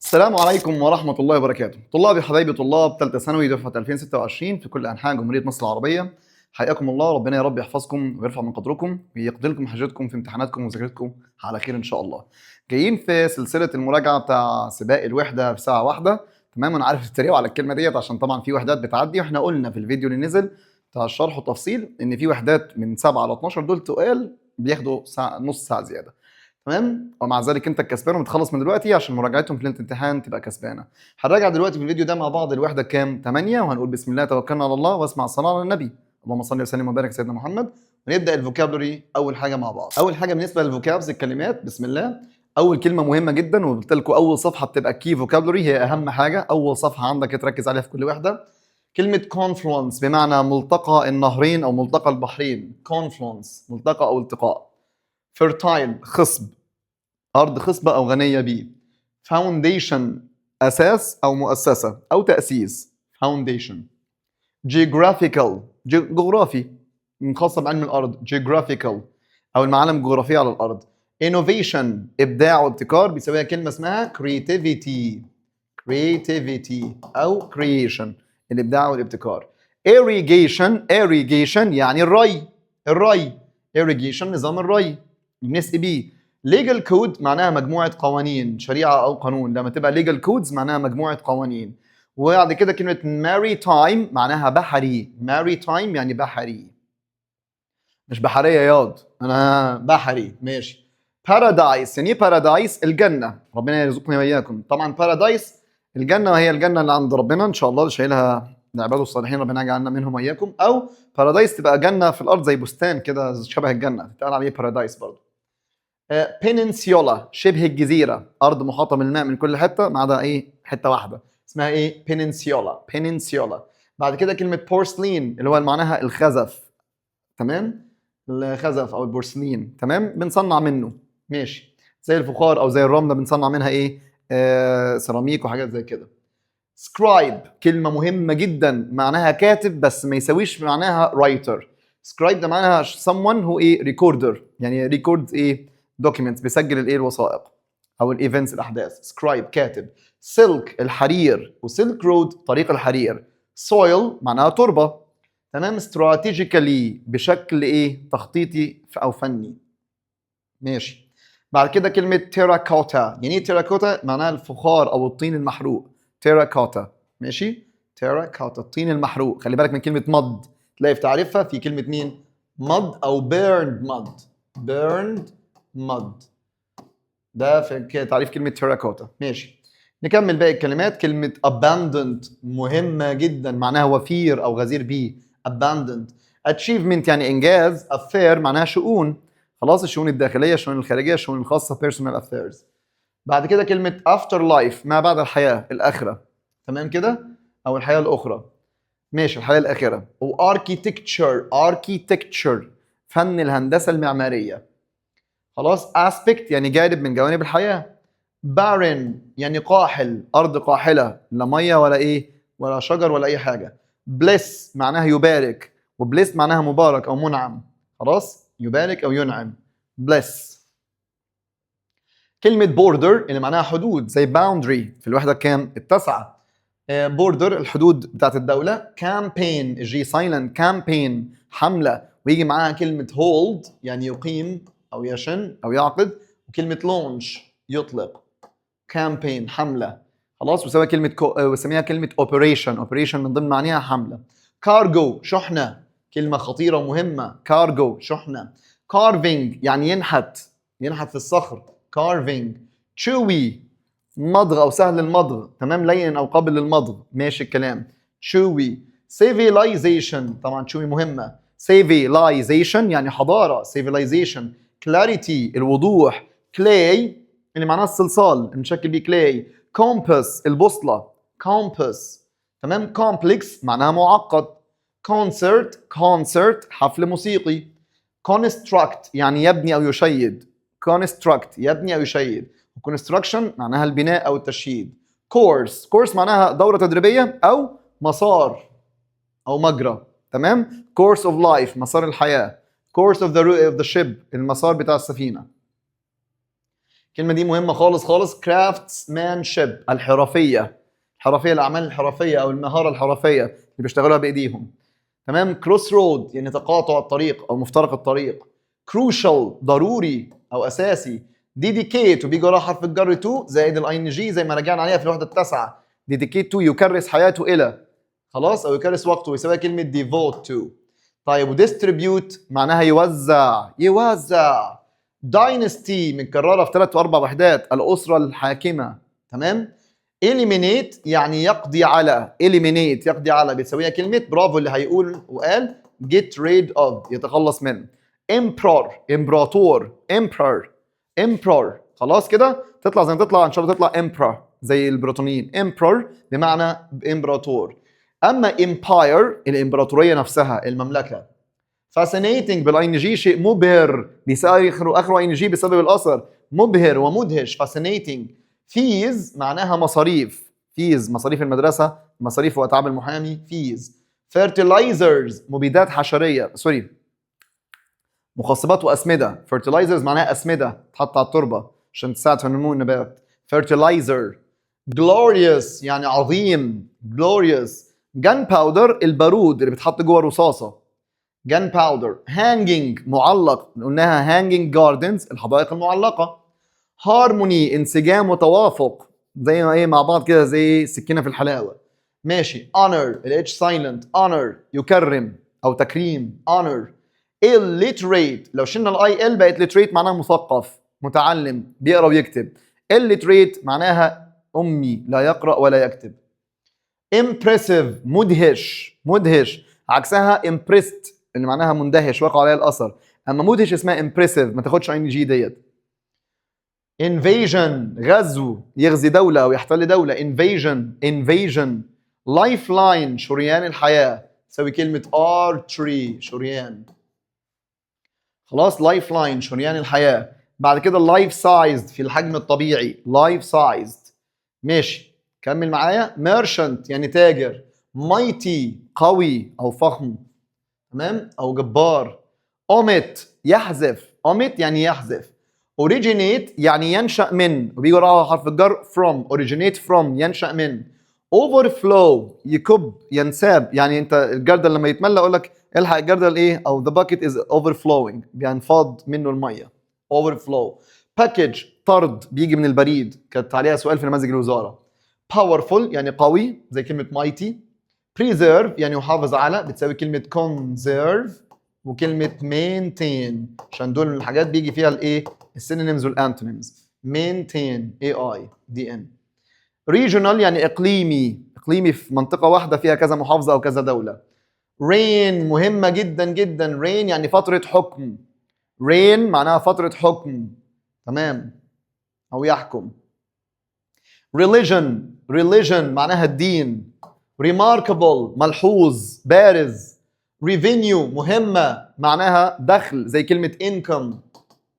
السلام عليكم ورحمة الله وبركاته. طلابي حبايبي طلاب ثالثة ثانوي دفعة 2026 في كل أنحاء جمهورية مصر العربية، حياكم الله. ربنا يا رب يحفظكم ويرفع من قدركم ويقضي لكم حاجتكم في امتحاناتكم ومذاكرتكم على خير إن شاء الله. جايين في سلسلة المراجعة بتاع سباق الوحدة في ساعة واحدة. تمام، أنا عارف تتريقوا على الكلمة ديت عشان طبعا في وحدات بتعدي، واحنا قلنا في الفيديو اللي نزل بتاع الشرح والتفصيل إن في وحدات من 7 ل 12 دول تقال بياخدوا ساعة، نص ساعة زيادة. تمام، ومع ذلك انت الكسبان ومتخلص من دلوقتي عشان مراجعتهم في ليله الامتحان تبقى كسبانه. هنراجع دلوقتي في الفيديو ده مع بعض الوحده كام 8، وهنقول بسم الله توكلنا على الله واسمع الصلاه على النبي، اللهم صل وسلم وبارك سيدنا محمد. ونبدا الفوكابلري اول حاجه مع بعض. اول حاجه بالنسبه للفوكابز الكلمات، بسم الله. اول كلمه مهمه جدا، وقلت لكم اول صفحه بتبقى كي فوكابلري، هي اهم حاجه، اول صفحه عندك تركز عليها في كل وحده. كلمه كونفلونس بمعنى ملتقى النهرين او ملتقى البحرين، كونفلونس ملتقى او التقاء. فيرتايل خصب، أرض خصبة أو غنية بيه. Foundation أساس أو مؤسسة أو تأسيس. Foundation. Geographical جغرافي، خاصة بعلم الأرض. Geographical أو المعالم الجغرافية على الأرض. Innovation إبداع وابتكار، بيساويها كلمة اسمها creativity. Creativity أو creation، الإبداع والابتكار. Irrigation يعني الري. Irrigation نظام الري بنسقي بيه. legal code معناها مجموعة قوانين، شريعة أو قانون. لما تبقى legal codes معناها مجموعة قوانين. وبعد كده كلمة maritime معناها بحري. maritime يعني بحري، مش بحرية ياض، أنا بحري ماشي. paradise يعني إيه paradise؟ الجنة، ربنا يرزقني وإياكم. طبعا paradise الجنة، وهي الجنة اللي عند ربنا إن شاء الله، اللي شايلها لعباده الصالحين، ربنا يجعلنا منهم وإياكم. أو paradise تبقى جنة في الأرض زي بستان كده شبه الجنة، تتقال عليه paradise برضه. بيننسيولا شبه الجزيرة، أرض محاطة بالماء من كل حتة ما عدا إيه؟ حتة واحدة اسمها إيه؟ بيننسيولا. بعد كده كلمة بورسلين اللي هو معناها الخزف. تمام؟ الخزف أو البورسلين، تمام؟ بنصنع منه، ماشي. زي الفخار أو زي الرملة بنصنع منها إيه؟ سيراميك وحاجات زي كده. سكرايب كلمة مهمة جدا، معناها كاتب بس ما يساويش معناها رايتر. سكرايب ده معناها someone who إيه؟ ريكوردر، يعني ريكورد إيه؟ دوكيمنتس، بيسجل الايه؟ الوثائق او الايفنتس، الاحداث. سكرايب كاتب. سلك الحرير، وسلك رود طريق الحرير. سويل معناها تربه. تمام. استراتيجيكالي بشكل ايه؟ تخطيطي او فني، ماشي. بعد كده كلمه تيراكوتا، يعني ايه تيراكوتا؟ معناها الفخار او الطين المحروق. تيراكوتا، ماشي. تيراكوتا الطين المحروق. خلي بالك من كلمه مد، تلاقي في تعريفها في كلمه مين؟ مد او بيرند مد. بيرند مد، ده في تعريف كلمة تيراكوتا، ماشي. نكمل باقي الكلمات. كلمة abundant مهمة جدا، معناها وفير أو غزير به. abundant. achievement يعني إنجاز. affair معناها شؤون، خلاص، الشؤون الداخلية، الشؤون الخارجية، الشؤون الخاصة، personal affairs. بعد كده كلمة after life ما بعد الحياة، الآخرة، تمام كده، أو الحياة الأخرى، ماشي، الحياة الآخرة. و architecture فن الهندسة المعمارية، خلاص. aspect يعني جانب من جوانب الحياة. barren يعني قاحل، أرض قاحلة، لا مية ولا إيه؟ ولا شجر ولا أي حاجة. bless معناها يبارك، وbless معناها مبارك أو منعم، خلاص، يبارك أو ينعم. bless. كلمة border اللي معناها حدود، زي boundary في الوحدة كام؟ التاسعة. border الحدود بتاعت الدولة. campaign الجي سايلنت، campaign حملة، ويجي معاها كلمة hold يعني يقيم أو يشن أو يعقد، وكلمة launch يطلق. campaign حملة، خلاص، وسميها كلمة وسميها كلمة operation من ضمن معناها حملة. cargo شحنة، كلمة خطيرة ومهمة. cargo شحنة. carving يعني ينحت في الصخر. carving. chewy مضغ أو سهل المضغ، تمام، لين أو قابل للمضغ، ماشي الكلام. chewy. civilization طبعا chewy مهمة. civilization يعني حضارة. civilization. clarity الوضوح. clay اللي معناه الصلصال المشكل بيه clay. compass البوصلة. compass، تمام. complex معناها معقد. concert حفل موسيقي. construct يعني يبني أو يشيد. construct يبني أو يشيد. construction معناها البناء أو التشييد. course معناها دورة تدريبية أو مسار أو مجرى، تمام. course of life مسار الحياة. course of the ship المسار بتاع السفينة. الكلمة دي مهمة خالص خالص. craftsmanship الحرفية، الأعمال الحرفية أو المهارة الحرفية اللي بيشتغلوها بإيديهم. تمام. crossroad يعني تقاطع الطريق أو مفترق الطريق. crucial ضروري أو أساسي. dedicate وبيجي وراها حرف الجر to زائد الاي ان جي زي ما رجعنا عليها في الوحدة التاسعة. dedicate to يكرس حياته إلى، خلاص، أو يكرس وقته، يساوي كلمة devote to. طيب وdistribute معناها يوزع. داينستي متكرره في 3 و4 وحدات، الاسره الحاكمه. تمام. eliminate يعني يقضي على، بتسويها كلمه برافو اللي هيقول وقال get rid of يتخلص منه. امبراطور خلاص كده تطلع زي ما تطلع ان شاء الله، تطلع emperor زي البريطانيين. emperor بمعنى امبراطور. اما empire الامبراطوريه نفسها، المملكه. fascinating بالاي ان جي شيء مبهر، بيساوي اخره اي ان جي بسبب الاثر، مبهر ومدهش. fascinating. fees معناها مصاريف، مصاريف المدرسه، مصاريف واتعاب المحامي. fees. fertilizers مبيدات حشريه، مخصبات واسمده. fertilizers معناها اسمده تحط على التربه عشان تساعد في نمو النبات. fertilizer. glorious يعني عظيم، glorious. gunpowder البارود اللي بتحط جوه الرصاصه، gunpowder. hanging معلق، قلناها hanging gardens الحدائق المعلقة. harmony انسجام وتوافق، زي ما مع بعض كده زي سكينة في الحلاوة. ماشي. honor الاتش silent، honor يكرم أو تكريم، honor. illiterate لو شلنا الاي ال بقت literate معناها مثقف متعلم بيقرأ ويكتب. illiterate معناها أمي لا يقرأ ولا يكتب. impressive مدهش عكسها impressed اللي معناها مندهش وقع عليها الاثر. اما مدهش اسمها امبرسيف، ما تاخدش ان جي ديت. invasion غزو، يغزي دوله او يحتل دوله. invasion. lifeline شريان الحياه، تساوي كلمه archery شريان. خلاص. lifeline شريان الحياه. بعد كده life sized في الحجم الطبيعي، life sized. ماشي كمل معايا. merchant يعني تاجر. mighty قوي او فخم، تمام، او جبار. omit يحذف، يعني يحذف. originate يعني ينشأ من، وبيجي وراها حرف الجر from، originate from ينشأ من. overflow يكب ينساب، يعني انت الجردل لما يتملى اقول لك الحق الجردل ايه، او the bucket is overflowing بينفض منه الميه. overflow. package طرد بيجي من البريد، كانت عليها سؤال في نماذج الوزاره. powerful يعني قوي زي كلمه mighty. preserve يعني يحافظ على، بتساوي كلمة conserve وكلمة maintain، عشان دول الحاجات بيجي فيها الايه السينونيمز والانتونيمز. maintain AIDN. regional يعني اقليمي في منطقة واحدة فيها كذا محافظة او كذا دولة. reign مهمة جدا جدا. reign يعني فترة حكم، reign معناها فترة حكم، تمام، او يحكم. religion معناها الدين. remarkable ملحوظ بارز. revenue مهمة معناها دخل زي كلمة income،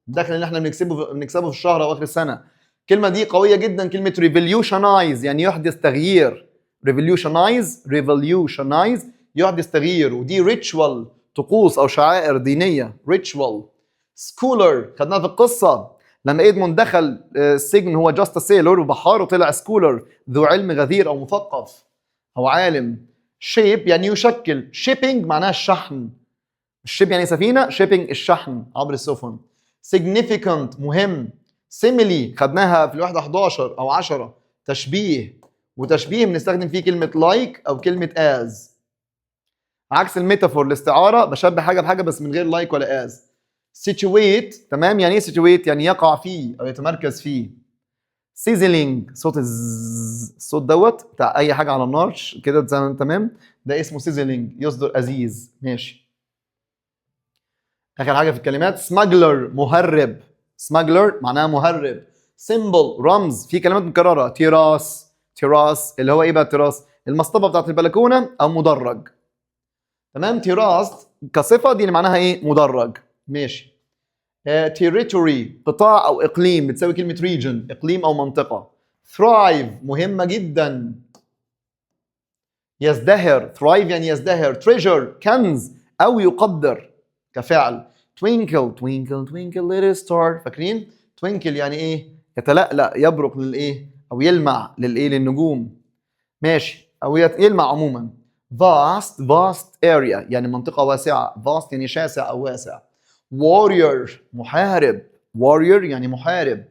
الدخل اللي احنا بنكسبه في الشهر او اخر السنة. الكلمة دي قوية جدا، كلمة revolutionize يعني يحدث تغيير. revolutionize يحدث تغيير، ودي ritual طقوس او شعائر دينية. ritual. schooler خدناها في القصة لما إدموند دخل السجن هو جاست سيلور وبحار وطلع سكولر ذو علم غزير او مثقف او عالم. شيب يعني يشكل. شيبينج معناها الشحن، الشيب يعني سفينه، شيبينج الشحن عبر السفن. significant مهم. simile خدناها في الوحده 11 او 10 تشبيه، وتشبيه بنستخدم فيه كلمه like او كلمه as. عكس الميتافور الاستعاره، بشبه حاجه بحاجه بس من غير like ولا as. situate تمام، يعني ايه situate؟ يعني يقع فيه او يتمركز فيه. سيزلينج صوت الصوت دوت بتاع اي حاجه على النار كده، تمام، ده اسمه سيزلينج، يصدر ازيز. ماشي. اخر حاجه في الكلمات سماجلر مهرب، سماجلر معناها مهرب. سيمبل رمز، في كلمات مكرره. تيراس اللي هو ايه بقى التراس؟ المصطبه بتاعت البلكونه او مدرج، تمام. تيراس كصفه دي اللي معناها ايه؟ مدرج. ماشي. territory قطاع او اقليم، بتساوي كلمه region اقليم او منطقه. thrive مهمه جدا، يزدهر. thrive يعني يزدهر. treasure كنز او يقدر كفعل. twinkle little star، فاكرين؟ twinkle يعني ايه؟ يتلألأ، يبرق للايه، او يلمع للايه، للنجوم. ماشي، او يلمع عموما. vast area يعني منطقة واسعة. vast يعني شاسع او واسع. warrior محارب. warrior يعني محارب.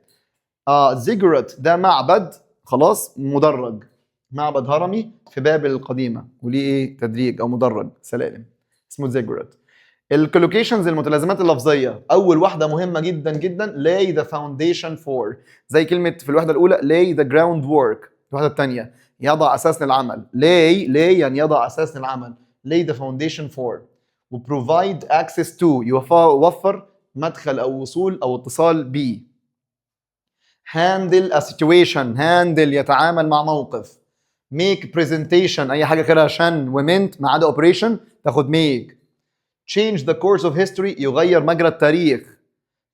ziggurat ده معبد، خلاص، مدرج. معبد هرمي في بابل القديمة، وليه ايه، تدريج او مدرج، سلالم، اسمه ziggurat. الكولوكيشنز المتلازمات اللفظيه، اول واحده مهمه جدا جدا، lay the foundation for، زي كلمه في الوحده الاولى lay the groundwork. الوحده الثانيه يضع اساس للعمل. lay يعني يضع اساس للعمل. lay the foundation for. و provide access to يوفر مدخل او وصول او اتصال ب. handle a situation، handle يتعامل مع موقف. make presentation اي حاجه كده عشان ومنت ما عدا operation تاخد make. change the course of history يغير مجرى التاريخ.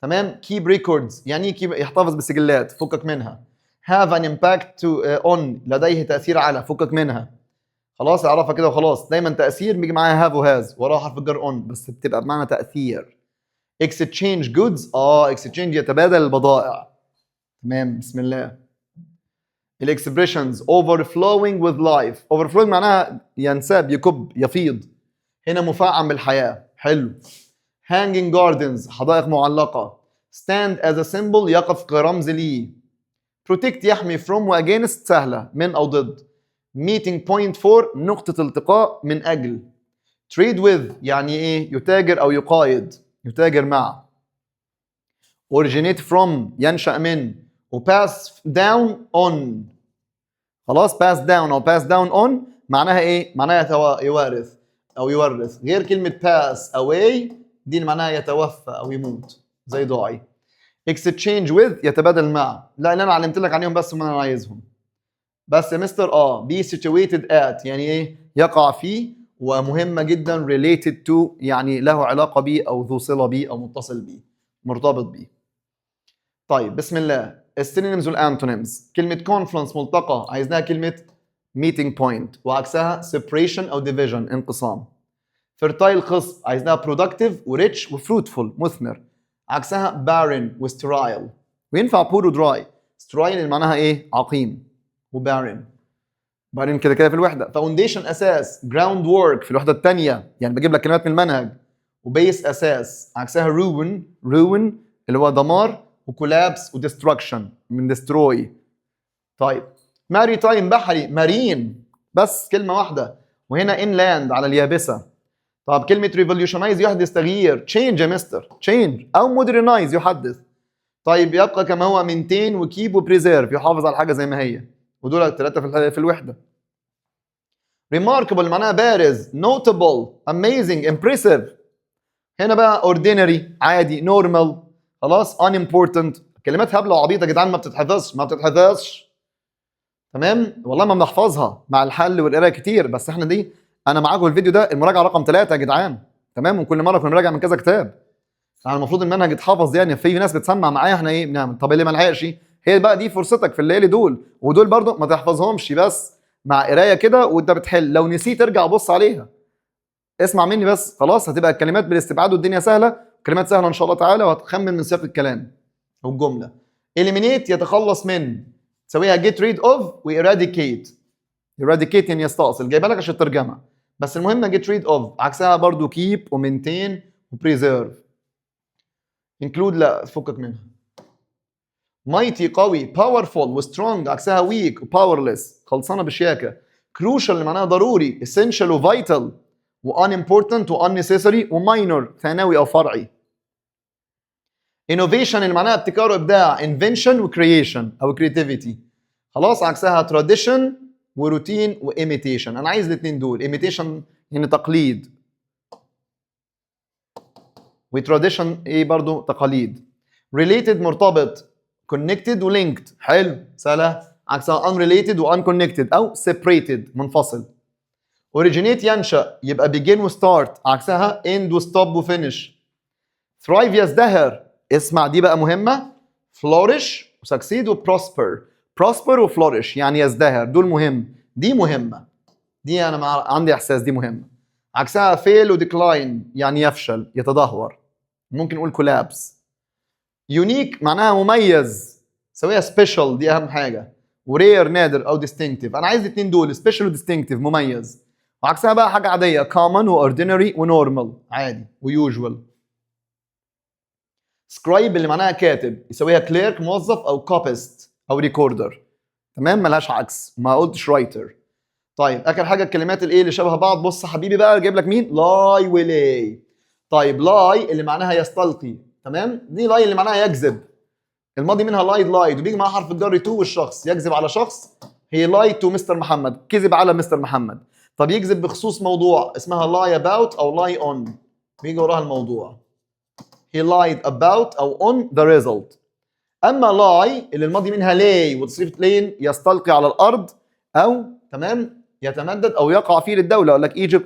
تمام. keep records يعني يحتفظ بسجلات، فكك منها. have an impact on لديه تأثير على، فكك منها. خلاص اعرفها كده وخلاص. دايما تأثير بيجي معاها have و has وراها حرف الجر on، بس بتبقى بمعنى تأثير. exchange goods exchange يتبادل البضائع. تمام. بسم الله. الاكسبريشنز overflowing with life. overflowing معناها ينساب، يكب، يفيض. هنا مفعم بالحياة. حلو. hanging gardens حدائق معلقة. stand as a symbol يقف كرمز لي. protect يحمي from و against سهلة، من أو ضد. meeting point for نقطة التقاء، من أجل. trade with يعني إيه، يتاجر أو يقايد، يتاجر مع. originate from ينشأ من. و pass down on. خلاص pass down أو pass down on معناها إيه؟ معناها يوارث أو يورث. غير كلمة pass away دي اللي معناها يتوفى أو يموت، زي ضاعي. exchange with يتبادل مع. لا اللي أنا علمت لك عليهم بس ما أنا عايزهم. بس يا مستر be situated at يعني إيه؟ يقع فيه. ومهمة جدا related to يعني له علاقة بيه أو ذو صلة بيه أو متصل بيه، مرتبط بيه. طيب بسم الله. السينونيمز والانتونيمز. كلمة confluence ملتقى عايزناها كلمة meeting point، وعكسها separation أو division انقسام. fertile خصب عايزناها productive وريتش وفروتفul مثمر، عكسها barren وsterile. وينفع poor ودراي. sterile اللي معناها ايه، عقيم، وbarren barren كده كده في الوحده. foundation اساس. ground work في الوحده الثانيه، يعني بجيب لك كلمات من المنهج. وبيس اساس، عكسها ruin اللي هو دمار، وكولابس وديستركشن من destroy. طيب maritime بحري، marine بس كلمه واحده، وهنا inland على اليابسه. طب كلمة revolutionize يحدث تغيير، change يا مستر، change أو modernize يحدث. طيب يبقى كما هو maintain وkeep وpreserve يحافظ على حاجة زي ما هي، ودول الثلاثة في الوحدة. remarkable معناها بارز، notable amazing impressive. هنا بقى ordinary عادي، normal خلاص، unimportant. كلمات هبلة وعبيطة يا جدعان، ما بتتحفظش. تمام والله ما بنحفظها مع الحل والقرايه كتير، بس احنا دي انا معاكم الفيديو ده المراجعه رقم 3 يا جدعان. تمام. وكل مره كنا بنراجع من كذا كتاب. يعني المفروض المنهج يتحفظ، يعني في ناس بتسمع معايا احنا ايه بنعمل. طب اللي ما لحقش، هي بقى دي فرصتك في الليالي دول، ودول برضو ما تحفظهمش بس مع قرايه كده وانت بتحل. لو نسيت ارجع بص عليها، اسمع مني بس، خلاص هتبقى الكلمات بالاستبعاد والدنيا سهله، كلمات سهله ان شاء الله تعالى، وهتخمن من سياق الكلام والجمله. eliminate يتخلص من، تسويها get rid of و eradicate. eradicate يعني يستأصل، جايبها لك عشان الترجمه، بس المهم get rid of. عكسها برضو keep و maintain و preserve. include لا فكك منها. mighty قوي، powerful و strong عكسها weak و powerless خلصانه بشياكه. crucial اللي معناها ضروري، essential و vital و unimportant و unnecessary و minor ثانوي او فرعي. innovation اللي معناها ابتكار وابداع، invention و creation او creativity. خلاص عكسها tradition وروتين وimitation. انا عايز الاثنين دول. imitation يعني تقليد، وتراديشن ايه برضو تقاليد. related مرتبط، connected و linked حلو سهله، عكسها unrelated و unconnected او separated منفصل. originate ينشأ، يبقى begin و start، عكسها end و stop و finish. thrive يزدهر، اسمع دي بقى مهمه، flourish و succeed و prosper و flourish يعني يزدهر، دول مهم، دي مهمه، دي انا عندي احساس دي مهمه. عكسها fail و decline يعني يفشل يتدهور، ممكن نقول collapse. يونيك معناها مميز، سويها سبيشال، دي اهم حاجه، ورير نادر او ديستنكتيف. انا عايز الاثنين دول، سبيشال وديستنكتيف مميز. وعكسها بقى حاجه عاديه، كومن واوردينري ونورمال عادي ويوجوال. سكرايب اللي معناها كاتب، يسويها كليرك موظف او كوبيست او ريكوردر. تمام، ملهاش عكس، ما قلتش رايتر. طيب اخر حاجه الكلمات الايه اللي شبه بعض. بص يا حبيبي بقى جايب لك مين؟ لاي ولاي. طيب لاي اللي معناها يستلقي، تمام، دي لاي اللي معناها يكذب. الماضي منها لايد لايد، وبيجي معاها حرف الجر تو، والشخص يكذب على شخص. هي لاي تو مستر محمد، كذب على مستر محمد. طب يكذب بخصوص موضوع، اسمها لاي اباوت او لاي اون، بيجي وراها الموضوع. he lied about او on the result. اما lie اللي الماضي منها lay وتصريف لين، يستلقي على الارض او تمام يتمدد او يقع فيه للدوله. اقول لك Egypt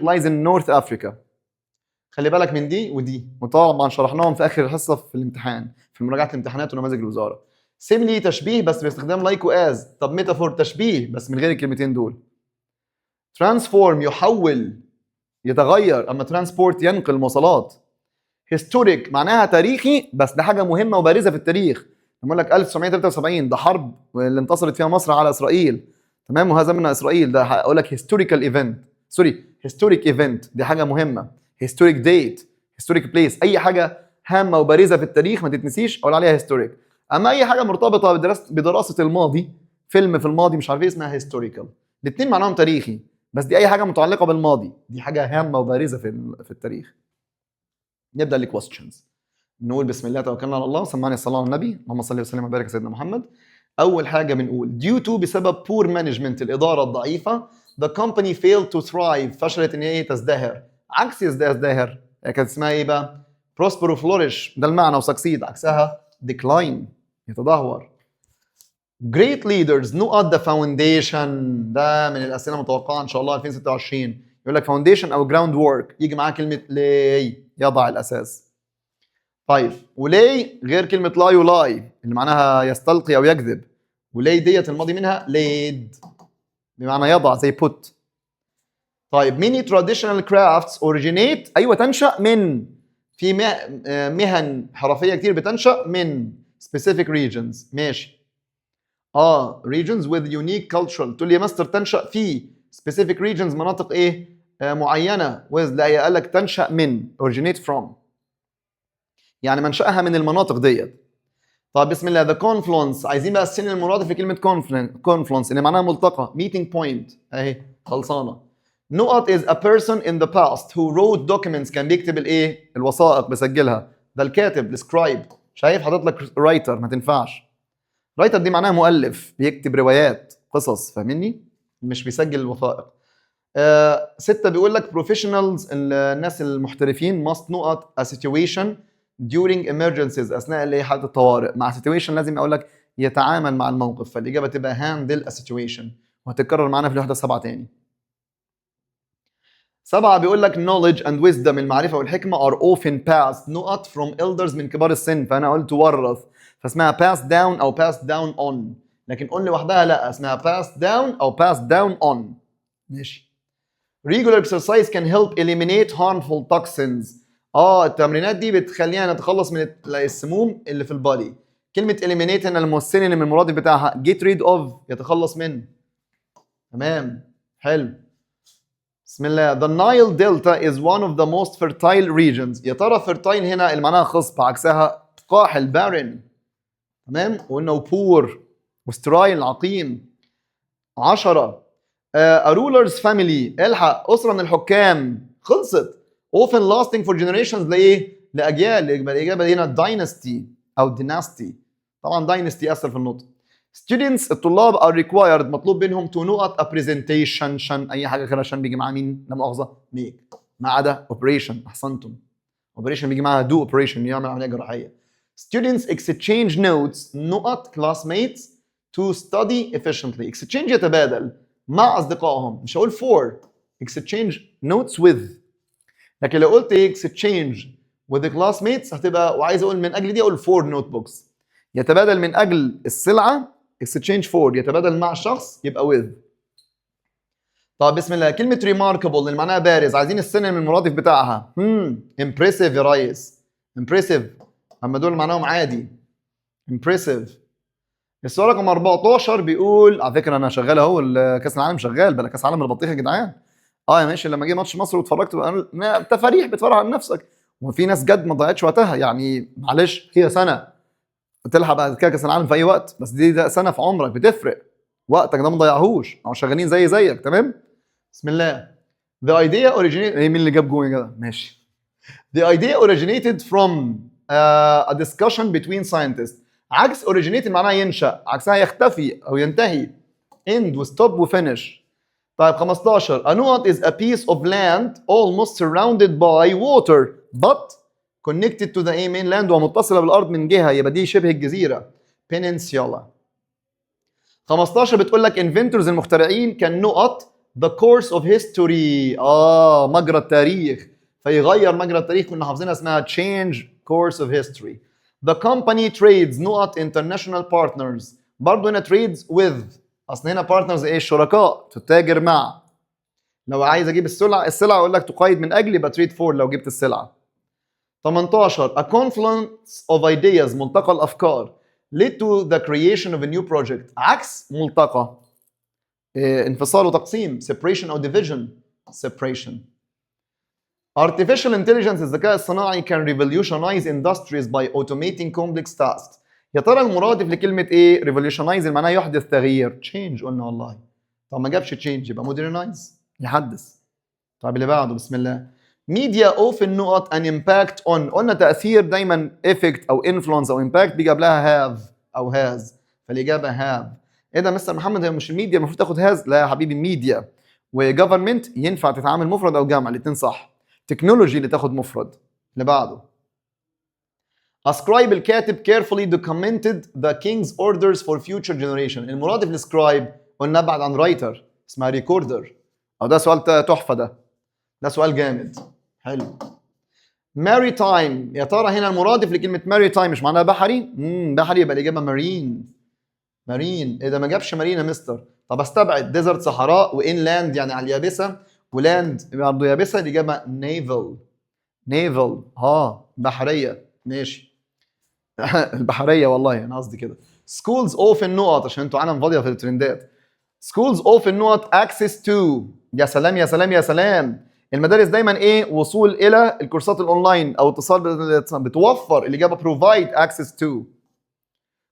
lies in North Africa. خلي بالك من دي ودي، وطبعا شرحناهم في اخر الحصه في الامتحان في مراجعه الامتحانات ونماذج الوزاره. سيملي تشبيه بس باستخدام لايك واز. طب ميتافور تشبيه بس من غير الكلمتين دول. ترانسفورم يحول يتغير، اما ترانسبورت ينقل مواصلات. هيستوريك معناها تاريخي، بس ده حاجه مهمه وبارزه في التاريخ. بقول لك 1973 ده حرب اللي انتصرت فيها مصر على اسرائيل، تمام، وهزمنا اسرائيل. ده اقول لك هيستوريكال ايفنت، سوري هيستوريك ايفنت، دي حاجه مهمه. هيستوريك ديت، هيستوريك بليس، اي حاجه هامه وبارزه في التاريخ ما تتنسيش اقول عليها هيستوريك. اما اي حاجه مرتبطه بدراسه الماضي، فيلم في الماضي مش عارف ايه، اسمها هيستوريكال. الاثنين معناهم تاريخي، بس دي اي حاجه متعلقه بالماضي، دي حاجه هامه وبارزه في التاريخ. نبدا الكويستشنز. نقول بسم الله توكلنا على الله، سمعني الصلاه على النبي، اللهم صل وسلم وبارك على سيدنا محمد. اول حاجه بنقول due to بسبب poor management الاداره الضعيفه the company failed to thrive فشلت ان هي تزدهر. عكس يزدهر كانت اسمها ايه بقى؟ prosper وفلورش، ده المعنى، وسكسيد عكسها decline يتدهور. great leaders نقط the foundation، ده من الاسئله المتوقعه ان شاء الله 2026. يقول لك foundation او ground work، يجي معاه كلمه lay يضع الاساس. طيب ولاي غير كلمه لاي ولاي اللي معناها يستلقي او يكذب، ولاي ديت الماضي منها laid بمعنى يضع زي put. طيب many traditional crafts originate، ايوه تنشا من، في مهن حرفيه كتير بتنشا من specific regions. ماشي، regions with unique cultural. تقول لي يا مستر تنشا في specific regions مناطق ايه معينه with، لا قال لك تنشا من originate from، يعني منشأها من المناطق ديت. طيب بسم الله the confluence، عايزين بقى السين المرادف لكلمه confluence اللي معناها ملتقى meeting point اهي خلصانه. نقط is a person in the past who wrote documents، كان بيكتب الايه؟ الوثائق بيسجلها، ده الكاتب السكرايب. شايف حاطط لك رايتر، ما تنفعش. رايتر دي معناها مؤلف بيكتب روايات قصص، فاهمني؟ مش بيسجل الوثائق. 6 بيقول لك professionals الناس المحترفين must نقط a situation during emergencies اثناء اللي هي حاله الطوارئ. مع situation لازم اقول لك يتعامل مع الموقف، فالاجابه تبقى handle a situation، وهتتكرر معانا في الوحده 7 تاني. 7 بيقول لك knowledge and wisdom المعرفه والحكمه are often passed نقط from elders من كبار السن، فانا قلت ورث فاسمها passed down او passed down on، لكن on لوحدها لا، اسمها passed down او passed down on. ماشي. regular exercise can help eliminate harmful toxins. التمرينات دي بتخلينا نتخلص من السموم اللي في البادي. كلمة eliminate هنا الممثلة اللي من المرادف بتاعها get rid of يتخلص منه. تمام حلو. بسم الله. The Nile Delta is one of the most fertile regions. يا ترى fertile هنا اللي معناها خصب، عكسها قاحل barren. تمام، وانه poor وسترايل عقيم. 10 a ruler's family الحق أسرة من الحكام خلصت. often lasting for generations لإيه؟ لأجيال. يبقى الإجابة هنا dynasty أو dynasty. طبعا dynasty أسهل في النطق. students الطلاب are required مطلوب منهم to نقط a presentation شن، أي حاجة كده شن بيجي معاها مين؟ لا مؤاخذة make، ما عدا operation. أحسنتم. operation بيجي معاها do operation يعمل عملية جراحية. students exchange notes نقط classmates to study efficiently. exchange يتبادل مع اصدقائهم، مش هقول for exchange notes with، لكن لو قلت exchange with the classmates هتبقى، وعايز اقول من اجل دي اقول for notebooks. يتبادل من اجل السلعه exchange for، يتبادل مع شخص يبقى with. طب بسم الله. كلمه remarkable اللي معناها بارز، عايزين السنه من المرادف بتاعها. impressive يا ريس، impressive، اما دول معناهم عادي. impressive. السؤال رقم 14 بيقول، على فكره انا شغال اهو، كاس العالم شغال، بلا كاس العالم البطيخ يا جدعان. يا ماشي، لما جه ماتش مصر واتفرجت تفاريح بتفرج على نفسك، وفي ناس جد ما ضيعتش وقتها، يعني معلش هي سنه تلحق بعد كده كاس العالم في اي وقت، بس دي سنه في عمرك بتفرق، وقتك ده ما تضيعهوش، او شغالين زيك. تمام، بسم الله. The idea originated، مين اللي جاب جون يا جدع؟ ماشي. The idea originated from a discussion between scientists. عكس originated معناها ينشأ، عكسها يختفي أو ينتهي. end و stop و finish. طيب 15. A nut is a piece of land almost surrounded by water but connected to the mainland ومتصلة بالأرض من جهة، يبقى دي شبه الجزيرة peninsula. 15 بتقول لك inventors المخترعين كان نقط the course of history، مجرى التاريخ، فيغير مجرى التاريخ، كنا حافظينها اسمها change course of history. The company trades نقط international partners، برضه هنا trades with، اصل هنا partners ايه؟ الشركاء، تتاجر مع. لو عايز اجيب السلعه اقول لك تقيد من اجل، يبقى trade for لو جبت السلعه. 18 a confluence of ideas ملتقى الافكار lead to the creation of a new project، عكس ملتقى انفصال وتقسيم separation أو division separation. Artificial intelligence الذكاء الصناعي can revolutionize industries by automating complex tasks. يا ترى المرادف لكلمة ايه؟ revolutionize اللي معناه يحدث تغيير، change قلنا والله. طب ما جابش change يبقى modernize يحدث. طيب اللي بعده بسم الله. Media often نقط an impact on، قلنا تأثير دايما effect أو influence أو impact بيجي قبلها have أو has، فالإجابة have. إيه ده مستر محمد، هي مش الميديا المفروض تاخد has؟ لا يا حبيبي، ميديا وجفرمنت ينفع تتعامل مفرد أو جمع، الاتنين صح. تكنولوجي اللي تاخد مفرد. اللي بعده. Ascribe الكاتب carefully documented the king's orders for future generation. المرادف لسكرايب قلنا ابعد عن رايتر، اسمها ريكوردر. أو ده سؤال تحفة، ده سؤال جامد حلو. ماري تايم، يا ترى هنا المرادف لكلمة ماري تايم مش معناها بحري؟ بحري، يبقى الإجابة مارين. مارين، إيه ده ما جابش مارين يا مستر؟ طب استبعد ديزرت صحراء، وإن لاند يعني على اليابسة، ولاند برضه يابسة، الإجابة نيفل. نيفل بحرية، ماشي. البحرية والله أنا قصدي كده. schools often نقط، عشان أنتوا عالم فاضية في الترندات. schools often نقط access to، يا سلام يا سلام يا سلام. المدارس دايما ايه؟ وصول الى الكورسات الاونلاين او اتصال، بتوفر. الاجابه provide access to.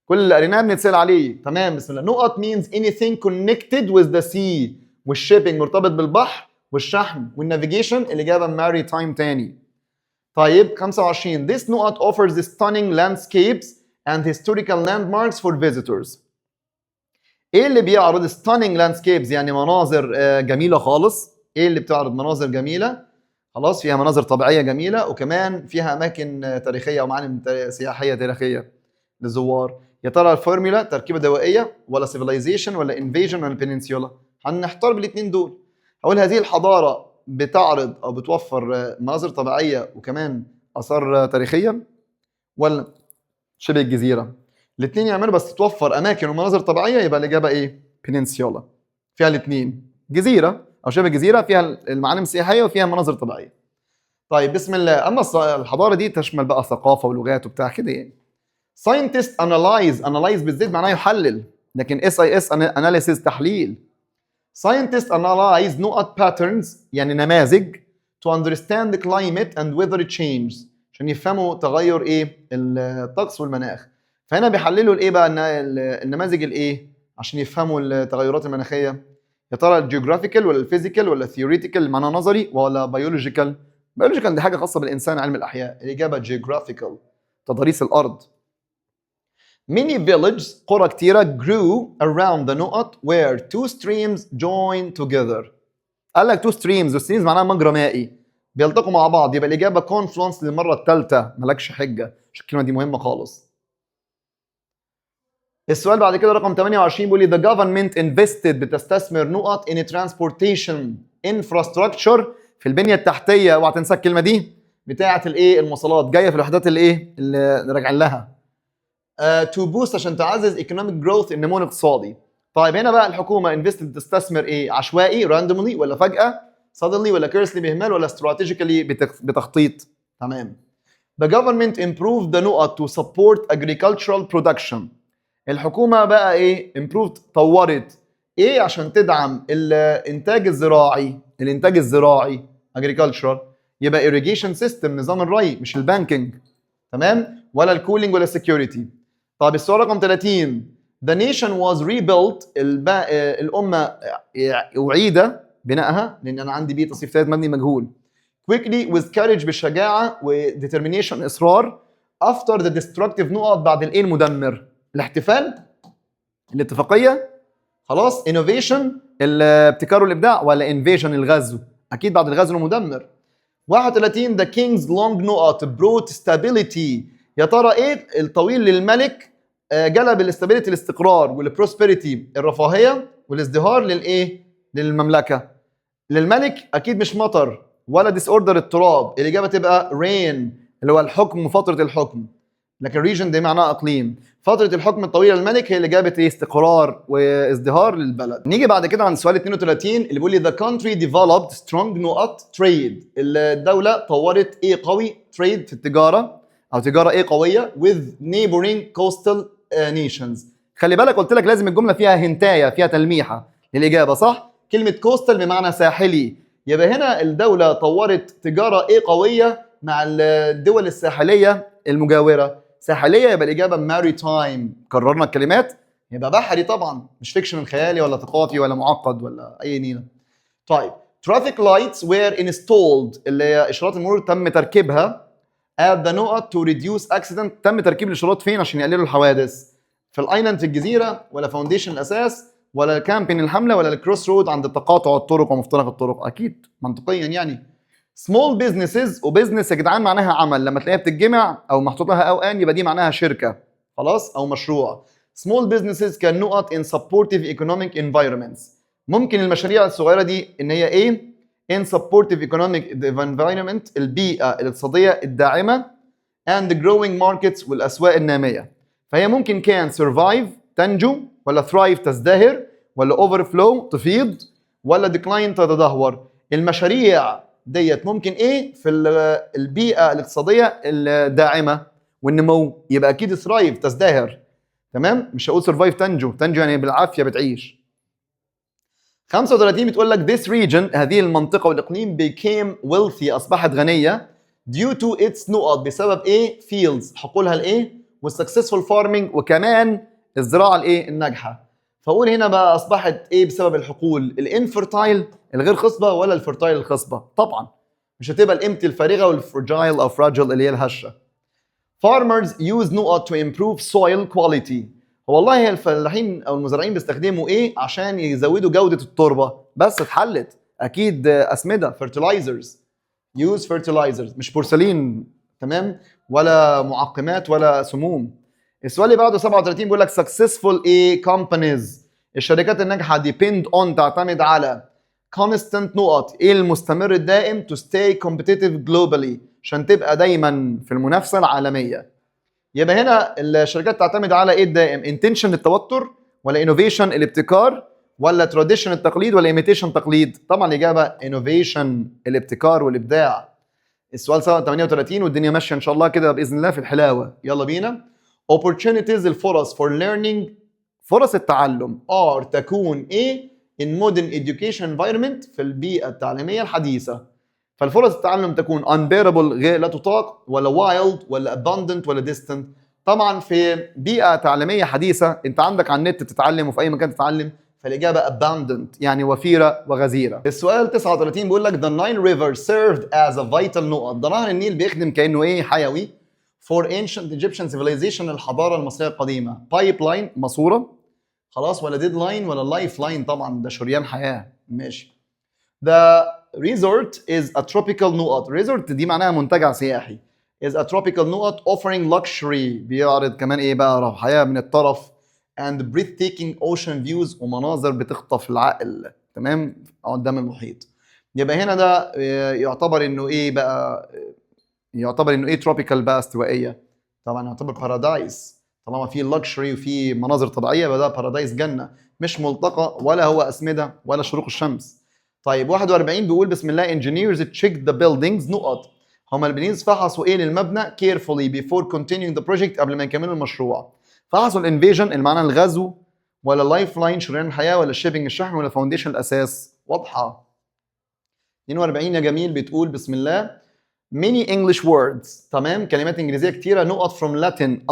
كل اللي قريناه بنتسال عليه. تمام، بسم الله. نقط means anything connected with the sea، والشيبنج مرتبط بالبحر، والشحن والنافيجيشن، الاجابه maritime تاني. طيب 25. this نقط offers stunning landscapes and historical landmarks for visitors. ايه اللي بيعرض stunning landscapes؟ يعني مناظر جميله خالص. ايه اللي بتعرض؟ مناظر جميله خلاص، فيها مناظر طبيعيه جميله، وكمان فيها اماكن تاريخيه ومعالم سياحيه تاريخيه للزوار. يا ترى الفورمولا تركيبه دوائيه ولا civilization ولا invasion ولا peninsula؟ هنحتار بالاثنين دول. هقول هذه الحضاره بتعرض او بتوفر مناظر طبيعيه وكمان اثار تاريخيه، ولا شبه الجزيره؟ الاثنين يعملوا، بس توفر اماكن ومناظر طبيعيه، يبقى الاجابه ايه؟ بيننسيولا. فيها الاثنين، جزيره او شبه جزيره، فيها المعالم السياحيه وفيها مناظر طبيعيه. طيب بسم الله. اما الحضاره دي تشمل بقى ثقافه ولغات وبتاع كده يعني. scientists analyze بالذات معناه يحلل، لكن SIS analysis تحليل. scientists analyze نقط patterns يعني نماذج to understand the climate and weather change، عشان يفهموا تغير ايه؟ الطقس والمناخ. فهنا بيحللوا الايه بقى؟ النماذج الايه عشان يفهموا التغيرات المناخيه. يا ترى الجيوغرافيكال ولا الفيزيكال ولا الثيوريتيكال معناه نظري ولا بيولوجيكال؟ بيولوجيكال دي حاجه خاصه بالانسان، علم الاحياء. الاجابه جيوغرافيكال، تضاريس الارض. many villages قرى كتيره grew around the نقط where two streams join together. قال لك two streams، والستريمز معناها مجرى مائي بيلتقوا مع بعض، يبقى الاجابه confluence للمره الثالثه، مالكش حجه، عشان الكلمه دي مهمه خالص. السؤال بعد كده رقم 28 بيقول لي the government invested، بتستثمر نقط in transportation infrastructure، في البنيه التحتيه. اوعى تنسى الكلمه دي بتاعه الايه؟ المواصلات، جايه في الوحدات الايه اللي راجعين لها. to boost عشان تعزز economic growth، النمو الاقتصادي. طيب هنا بقى الحكومه invested تستثمر ايه؟ عشوائي randomly ولا فجاه suddenly ولا carelessly بإهمال ولا strategically بتخطيط؟ تمام. The government improved the نقط to support agricultural production. الحكومة بقى ايه؟ improved طورت ايه عشان تدعم الانتاج الزراعي. الانتاج الزراعي agricultural يبقى irrigation system نظام الري مش البانكينج. تمام؟ ولا الكولينج ولا السكيورتي. طب السؤال رقم 30. The nation was rebuilt. الأمة أعيد بنائها لأن أنا عندي بيه تصريف ثالث مبني مجهول. Quickly with courage بالشجاعة و determination إصرار after the destructive نقط بعد الإيه المدمر. الاحتفال الاتفاقية خلاص innovation الابتكار والإبداع ولا invasion الغزو. أكيد بعد الغزو المدمر. 31 the king's long نقط brought stability. يا ترى ايه الطويل للملك جلب الاستابيليتي الاستقرار والبروسبريتي الرفاهيه والازدهار للايه؟ للمملكه. للملك اكيد مش مطر ولا ديس اوردر التراب. الاجابه تبقى رين اللي هو الحكم وفتره الحكم. لكن ريجن دي معناها اقليم. فتره الحكم الطويله للملك هي اللي جابت ايه؟ استقرار وازدهار للبلد. نيجي بعد كده عند سؤال 32 اللي بيقول لي the country developed strong نقط trade. الدوله طورت ايه قوي؟ trade في التجاره او تجاره ايه قويه with neighboring coastal nations. خلي بالك قلت لك لازم الجمله فيها هنتايه فيها تلميحه للاجابه صح؟ كلمه coastal بمعنى ساحلي. يبقى هنا الدوله طورت تجاره ايه قويه مع الدول الساحليه المجاوره. ساحليه يبقى الاجابه ماريتايم. كررنا الكلمات يبقى بحري طبعا مش فيكشن خيالي ولا ثقافي ولا معقد ولا اي نيله. طيب traffic lights were installed اللي هي اشارات المرور تم تركيبها at the نقط to reduce accident. تم تركيب الاشارات فين عشان يقللوا الحوادث؟ في الايلاند في الجزيره ولا فاونديشن الاساس ولا الكامبين الحمله ولا الكروس رود عند تقاطع الطرق ومفترق الطرق؟ اكيد منطقيا يعني. small businesses وبزنس يا جدعان معناها عمل. لما تلاقيها بتتجمع او محطوط لها او ان يبقى دي معناها شركه خلاص او مشروع. small businesses can نقط in supportive economic environments. ممكن المشاريع الصغيره دي ان هي ايه؟ in supportive economic environment البيئه الاقتصاديه الداعمه and the growing markets والاسواق الناميه. فهي ممكن can survive تنجو ولا thrive تزدهر ولا overflow تفيض ولا decline تتدهور. المشاريع ديت ممكن ايه في البيئه الاقتصاديه الداعمه والنمو يبقى اكيد thrive تزدهر. تمام؟ مش هقول survive تنجو. تنجو يعني بالعافيه بتعيش. 35 بتقول لك this region هذه المنطقه والاقليم became wealthy اصبحت غنيه due to its نقط بسبب ايه؟ fields حقولها الايه؟ والsuccessful farming وكمان الزراعه الايه؟ الناجحه. فاقول هنا بقى اصبحت ايه بسبب الحقول؟ الانفرتايل الغير خصبه ولا الفرتايل الخصبه؟ طبعا مش هتبقى الامتي الفارغه والفراجايل او فراجل اللي هي الهشه. farmers use نقط to improve soil quality. والله الفلاحين او المزارعين بيستخدموا ايه عشان يزودوا جوده التربه؟ بس اتحلت اكيد اسمده fertilizers. use fertilizers مش بورسلين تمام ولا معقمات ولا سموم. السؤال اللي بعده 37 بيقول لك successful ايه companies الشركات الناجحه depend on تعتمد على constant نقط ايه المستمر الدائم to stay competitive globally عشان تبقى دايما في المنافسه العالميه. يبقى هنا الشركات تعتمد على ايه الدائم؟ intention التوتر ولا innovation الابتكار ولا tradition التقليد ولا imitation تقليد؟ طبعا الاجابه innovation الابتكار والابداع. السؤال 38 والدنيا ماشيه ان شاء الله كده باذن الله في الحلاوه. يلا بينا. opportunities الفرص for learning فرص التعلم are تكون ايه in modern education environment في البيئه التعليميه الحديثه. فالفرص التعلم تكون unbearable غير لا تطاق ولا wild ولا abundant ولا distant. طبعا في بيئه تعليميه حديثه انت عندك على النت تتعلم وفي اي مكان تتعلم فالاجابه abundant يعني وفيره وغزيره. السؤال 39 بيقول لك the Nile River served as a vital نقط. ده نهر النيل بيخدم كانه ايه؟ حيوي for ancient Egyptian civilization الحضاره المصريه القديمه. pipeline ماسوره خلاص ولا deadline ولا lifeline؟ طبعا ده شريان حياه. ماشي. The resort is a tropical نقط. resort دي معناها منتجع سياحي. is a tropical نقط offering luxury بيعرض كمان ايه بقى؟ رفاهيه من الطرف and breathtaking ocean views ومناظر بتخطف العقل تمام قدام المحيط. يبقى هنا ده يعتبر انه ايه بقى؟ يعتبر انه ايه؟ tropical بقى استوائيه. طبعا يعتبر بارادايس طالما في luxury وفي مناظر طبيعيه يبقى ده بارادايس جنه مش ملتقى ولا هو اسمده ولا شروق الشمس. طيب 41 بيقول بسم الله engineers check the buildings نقط. هما البنيز فحصوا ايه للمبنى carefully before continuing the project قبل ما يكملوا المشروع. فحصوا الانفيجن اللي معناه الغزو، ولا لايف لاين شريان الحياه، ولا الشيبنج الشحن، ولا فاونديشن الاساس. واضحه. 42 يا جميل بتقول بسم الله many English words. تمام، كلمات انجليزيه كتيره. نقط from Latin.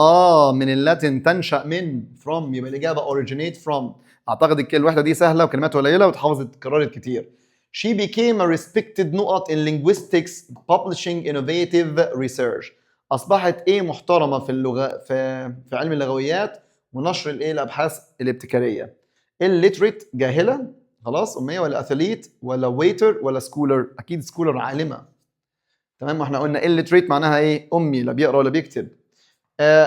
من اللاتين تنشا من from، يبقى الاجابه originate from. اعتقد الوحده دي سهله وكلمات قليله واتحفظت اتكررت كتير. She became a respected نقط in linguistics publishing innovative research. أصبحت إيه محترمة في اللغة في علم اللغويات ونشر الإيه الأبحاث الابتكارية. illiterate جاهلة خلاص أمية، ولا athlete، ولا waiter، ولا scholar. أكيد scholar عالمة. تمام، واحنا قلنا illiterate معناها إيه؟ أمي، لا بيقرأ ولا بيكتب.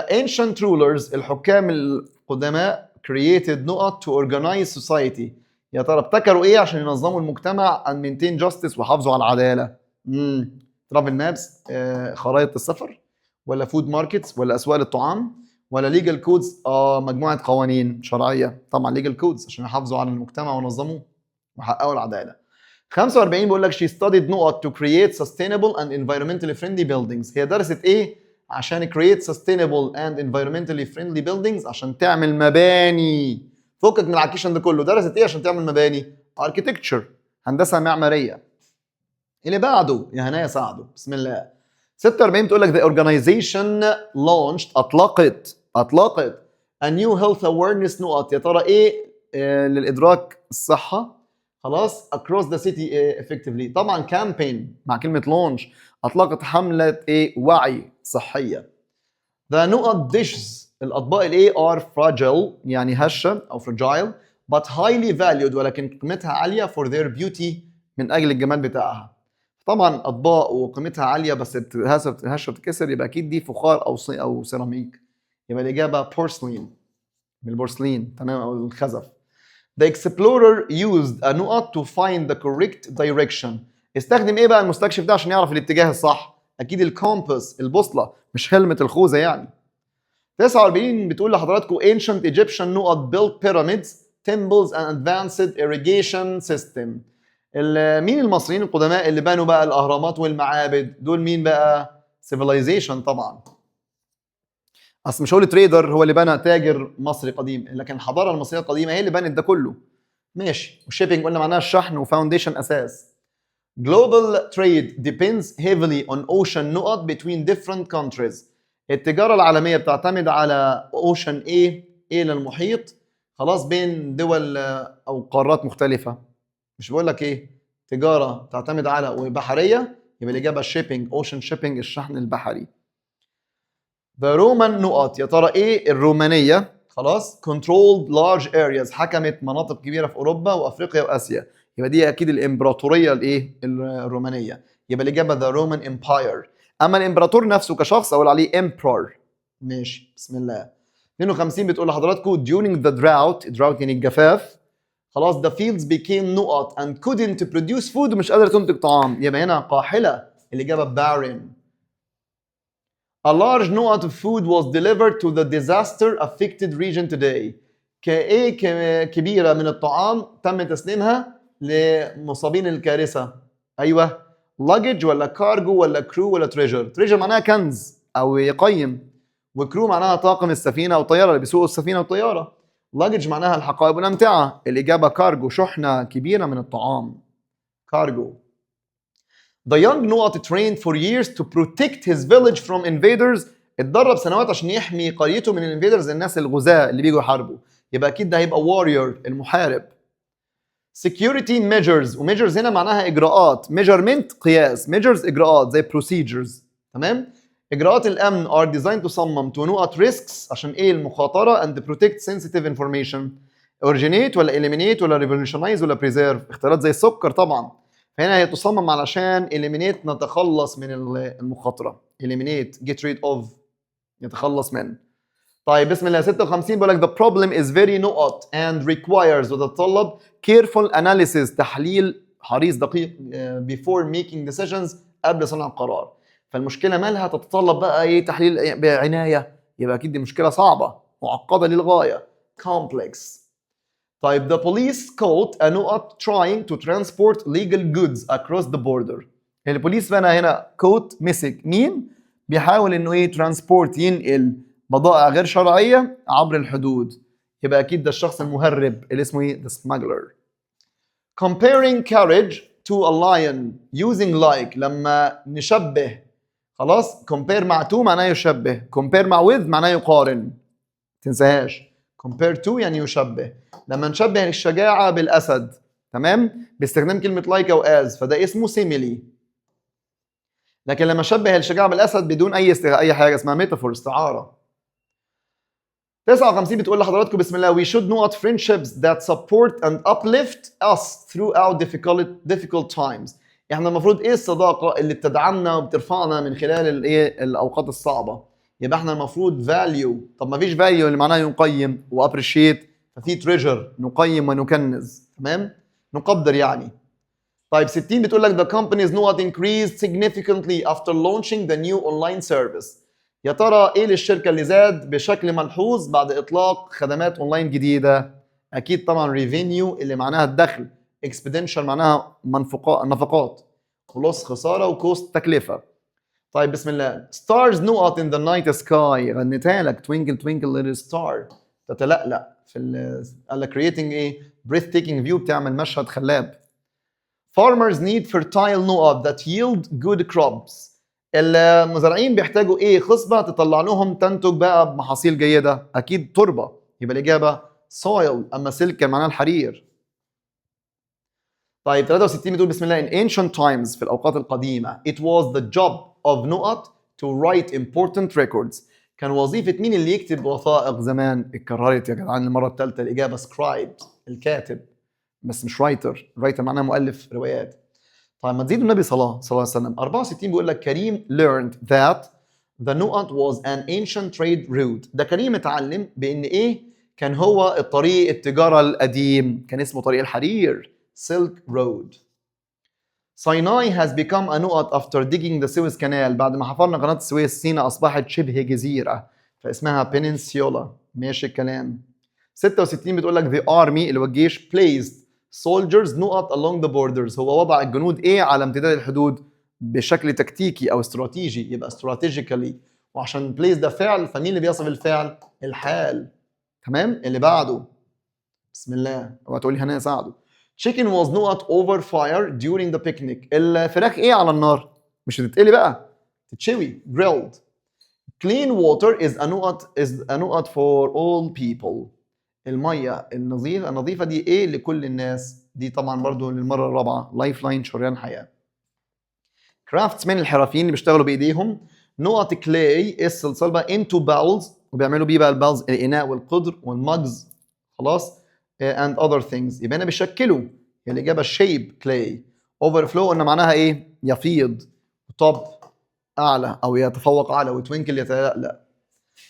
ancient rulers الحكام القدماء created نقط to organize society. يا ترى ابتكروا ايه عشان ينظموا المجتمع and maintain justice وحافظوا على العداله؟ travel maps خرائط السفر، ولا food markets، ولا اسواق للطعام، ولا legal codes مجموعه قوانين شرعيه. طبعا legal codes عشان يحافظوا على المجتمع ونظموه وحققوا العداله. 45 بيقول لك she studied نقط to create sustainable and environmentally friendly buildings. هي درست ايه عشان create sustainable and environmentally friendly buildings؟ عشان تعمل مباني. فكك من العكيشن ده كله، درست ايه عشان تعمل مباني؟ architecture، هندسه معماريه. اللي بعده يا هنايا ساعده بسم الله. 46 بتقول لك the organization launched اطلقت a new health awareness نقط. يا ترى ايه للادراك الصحه خلاص across the city effectively. طبعا campaign مع كلمه launch. اطلقت حمله ايه وعي صحيه. the نقط dishes الاطباق الايه are fragile يعني هشه او fragile but highly valued ولكن قيمتها عاليه for their beauty من اجل الجمال بتاعها. طبعا اطباق وقيمتها عاليه بس هشه بتتكسر، يبقى اكيد دي فخار او سيراميك. يبقى الاجابه porcelain من البورسلين. تمام، او الخزف. the explorer used a نقط to find the correct direction. استخدم ايه بقى المستكشف ده عشان يعرف الاتجاه الصح؟ اكيد الكومباس البوصله، مش هلمة الخوذه يعني. 49 بتقول لحضراتكم ancient Egyptian نقط built pyramids, temples and advanced irrigation system. مين المصريين القدماء اللي بنوا بقى الاهرامات والمعابد؟ دول مين بقى؟ civilization طبعا. اصل مش هقول تريدر هو اللي بنى، تاجر مصري قديم، لكن الحضاره المصريه القديمه هي اللي بنت ده كله. ماشي. والشيبنج قلنا معناها الشحن وفاونديشن اساس. global trade depends heavily on ocean نقط between different countries. التجاره العالميه بتعتمد على اوشن ايه للمحيط خلاص بين دول او قارات مختلفه. مش بقول لك ايه تجاره تعتمد على وبحريه، يبقى الاجابه شيبنج اوشن شيبنج الشحن البحري. the Roman نقط. يا ترى ايه الرومانيه خلاص controlled large areas حكمت مناطق كبيره في اوروبا وافريقيا واسيا. يبقى دي اكيد الامبراطوريه الايه الرومانيه. يبقى الاجابه the Roman Empire. اما الامبراطور نفسه كشخص اقول عليه emperor. ماشي بسم الله. 52 بتقول لحضراتكم during the drought يعني الجفاف خلاص the fields became نقط and couldn't produce food ومش قادره تنتج طعام. يبقى هنا قاحله، الاجابه barren. a large نقط of food was delivered to the disaster affected region today. كبيره من الطعام تم تسليمها لمصابين الكارثه. ايوه luggage ولا كارجو ولا كرو ولا تريجر معناها كنز او يقيم، وكرو معناها طاقم السفينه او الطياره اللي بيسوقوا السفينه والطياره. luggage معناها الحقائب والامتعه. الاجابه كارجو شحنه كبيره من الطعام. كارجو. the young نقط trained for years to protect his village from invaders. اتدرب سنوات عشان يحمي قريته من الانفيدرز الناس الغزاة اللي بيجوا يحاربوا. يبقى اكيد ده هيبقى warrior المحارب. security measures وmeasures هنا معناها اجراءات. measurement قياس، measures اجراءات زي procedures. تمام. اجراءات الامن are designed تصمم to نقط risks عشان ايه المخاطره and protect sensitive information. originate ولا eliminate ولا revolutionize ولا preserve. اختيارات زي السكر طبعا. فهنا هي تصمم علشان eliminate نتخلص من المخاطره. eliminate get rid of يتخلص من. طيب بسم الله. 56 بقول لك the problem is very نقط and requires وتتطلب careful analysis تحليل حريص دقيق before making decisions قبل صنع القرار. فالمشكله مالها تتطلب بقى ايه تحليل بعنايه. يبقى اكيد دي مشكله صعبه معقده للغايه complex. طيب the police caught a نقط trying to transport legal goods across the border. البوليس هنا كوت مسك مين بيحاول انه ايه ترانسبورت ينقل بضائع غير شرعيه عبر الحدود، يبقى اكيد ده الشخص المهرب اللي اسمه ايه the smuggler. Comparing courage to a lion using like لما نشبه خلاص compare مع to معناه يشبه، compare مع with معناه يقارن، تنساهاش compare to يعني يشبه. لما نشبه الشجاعة بالأسد تمام باستخدام كلمة like أو as فده اسمه simile. لكن لما شبه الشجاعة بالأسد بدون أي حاجة اسمها ميتافور استعارة. 59 بتقول لحضراتكم بسم الله we should know what friendships that support and uplift us throughout difficult times. احنا المفروض ايه الصداقة اللي بتدعمنا وبترفعنا من خلال الايه الأوقات الصعبة. يبقى احنا المفروض value. طب ما فيش value اللي معناه يقيم وappreciate ففي treasure نقيم ونكنز تمام نقدر يعني. طيب 60 بتقول لك the company's know what increased significantly after launching the new online service. يا ترى ايه للشركه اللي زاد بشكل ملحوظ بعد اطلاق خدمات اونلاين جديده؟ اكيد طبعا ريفينيو اللي معناها الدخل، اكسبندشر معناها نفقات، خلاص خساره وكوست تكلفه. طيب بسم الله stars not in the night sky غنيتها لك twinkle twinkle little star تتلألأ في قال لك creating ايه breathtaking view بتعمل مشهد خلاب. Farmers need fertile نقط that yield good crops. المزارعين بيحتاجوا ايه خصبة تطلع لهم تنتج بقى بمحاصيل جيدة، اكيد تربة، يبقى الاجابة soil. اما سلك معناها الحرير. طيب 63 بتقول بسم الله in ancient times في الاوقات القديمة it was the job of نقط to write important records. كان وظيفة مين اللي يكتب وثائق زمان؟ اتكررت يا جدعان المرة الثالثة، الاجابة scribe الكاتب بس مش رايتر، رايتر معناه مؤلف روايات. طيب ما تزيد النبي صلى الله عليه وسلم. 64 بيقول لك كريم learned that the نقط was an ancient trade route. ده كريم اتعلم بان ايه كان هو الطريق التجارة القديم كان اسمه طريق الحرير Silk Road. Sinai has become a نقط after digging the Suez Canal. بعد ما حفرنا قناة السويس سيناء اصبحت شبه جزيرة فاسمها peninsula. ماشي الكلام. 66 بتقول لك the army اللي هو الجيش placed soldiers نقط along the borders. هو وضع الجنود ايه على امتداد الحدود بشكل تكتيكي او استراتيجي يبقى strategically. وعشان place ده فعل فمين اللي بيصف الفعل؟ الحال. تمام اللي بعده بسم الله اوعى تقول لي هنا ساعده. chicken was نقط over fire during the picnic. الفراخ ايه على النار مش هتتقلي بقى تتشوي grilled. clean water is a نقط for all people. الميه النظيفه دي ايه لكل الناس؟ دي طبعا برضو للمره الرابعه لايف لاين شريان حياه. كرافتس من الحرفيين اللي بيشتغلوا بايديهم نقط كلاي الصلصال بقى انتو باولز وبيعملوا بيه بقى الباولز الاناء والقدر والمجز خلاص and other things. يبقى هنا بيشكلوا هي الاجابه شيب كلاي. اوفر فلو قلنا معناها ايه؟ يفيض. توب اعلى او يتفوق على وتوينكل يتلألأ.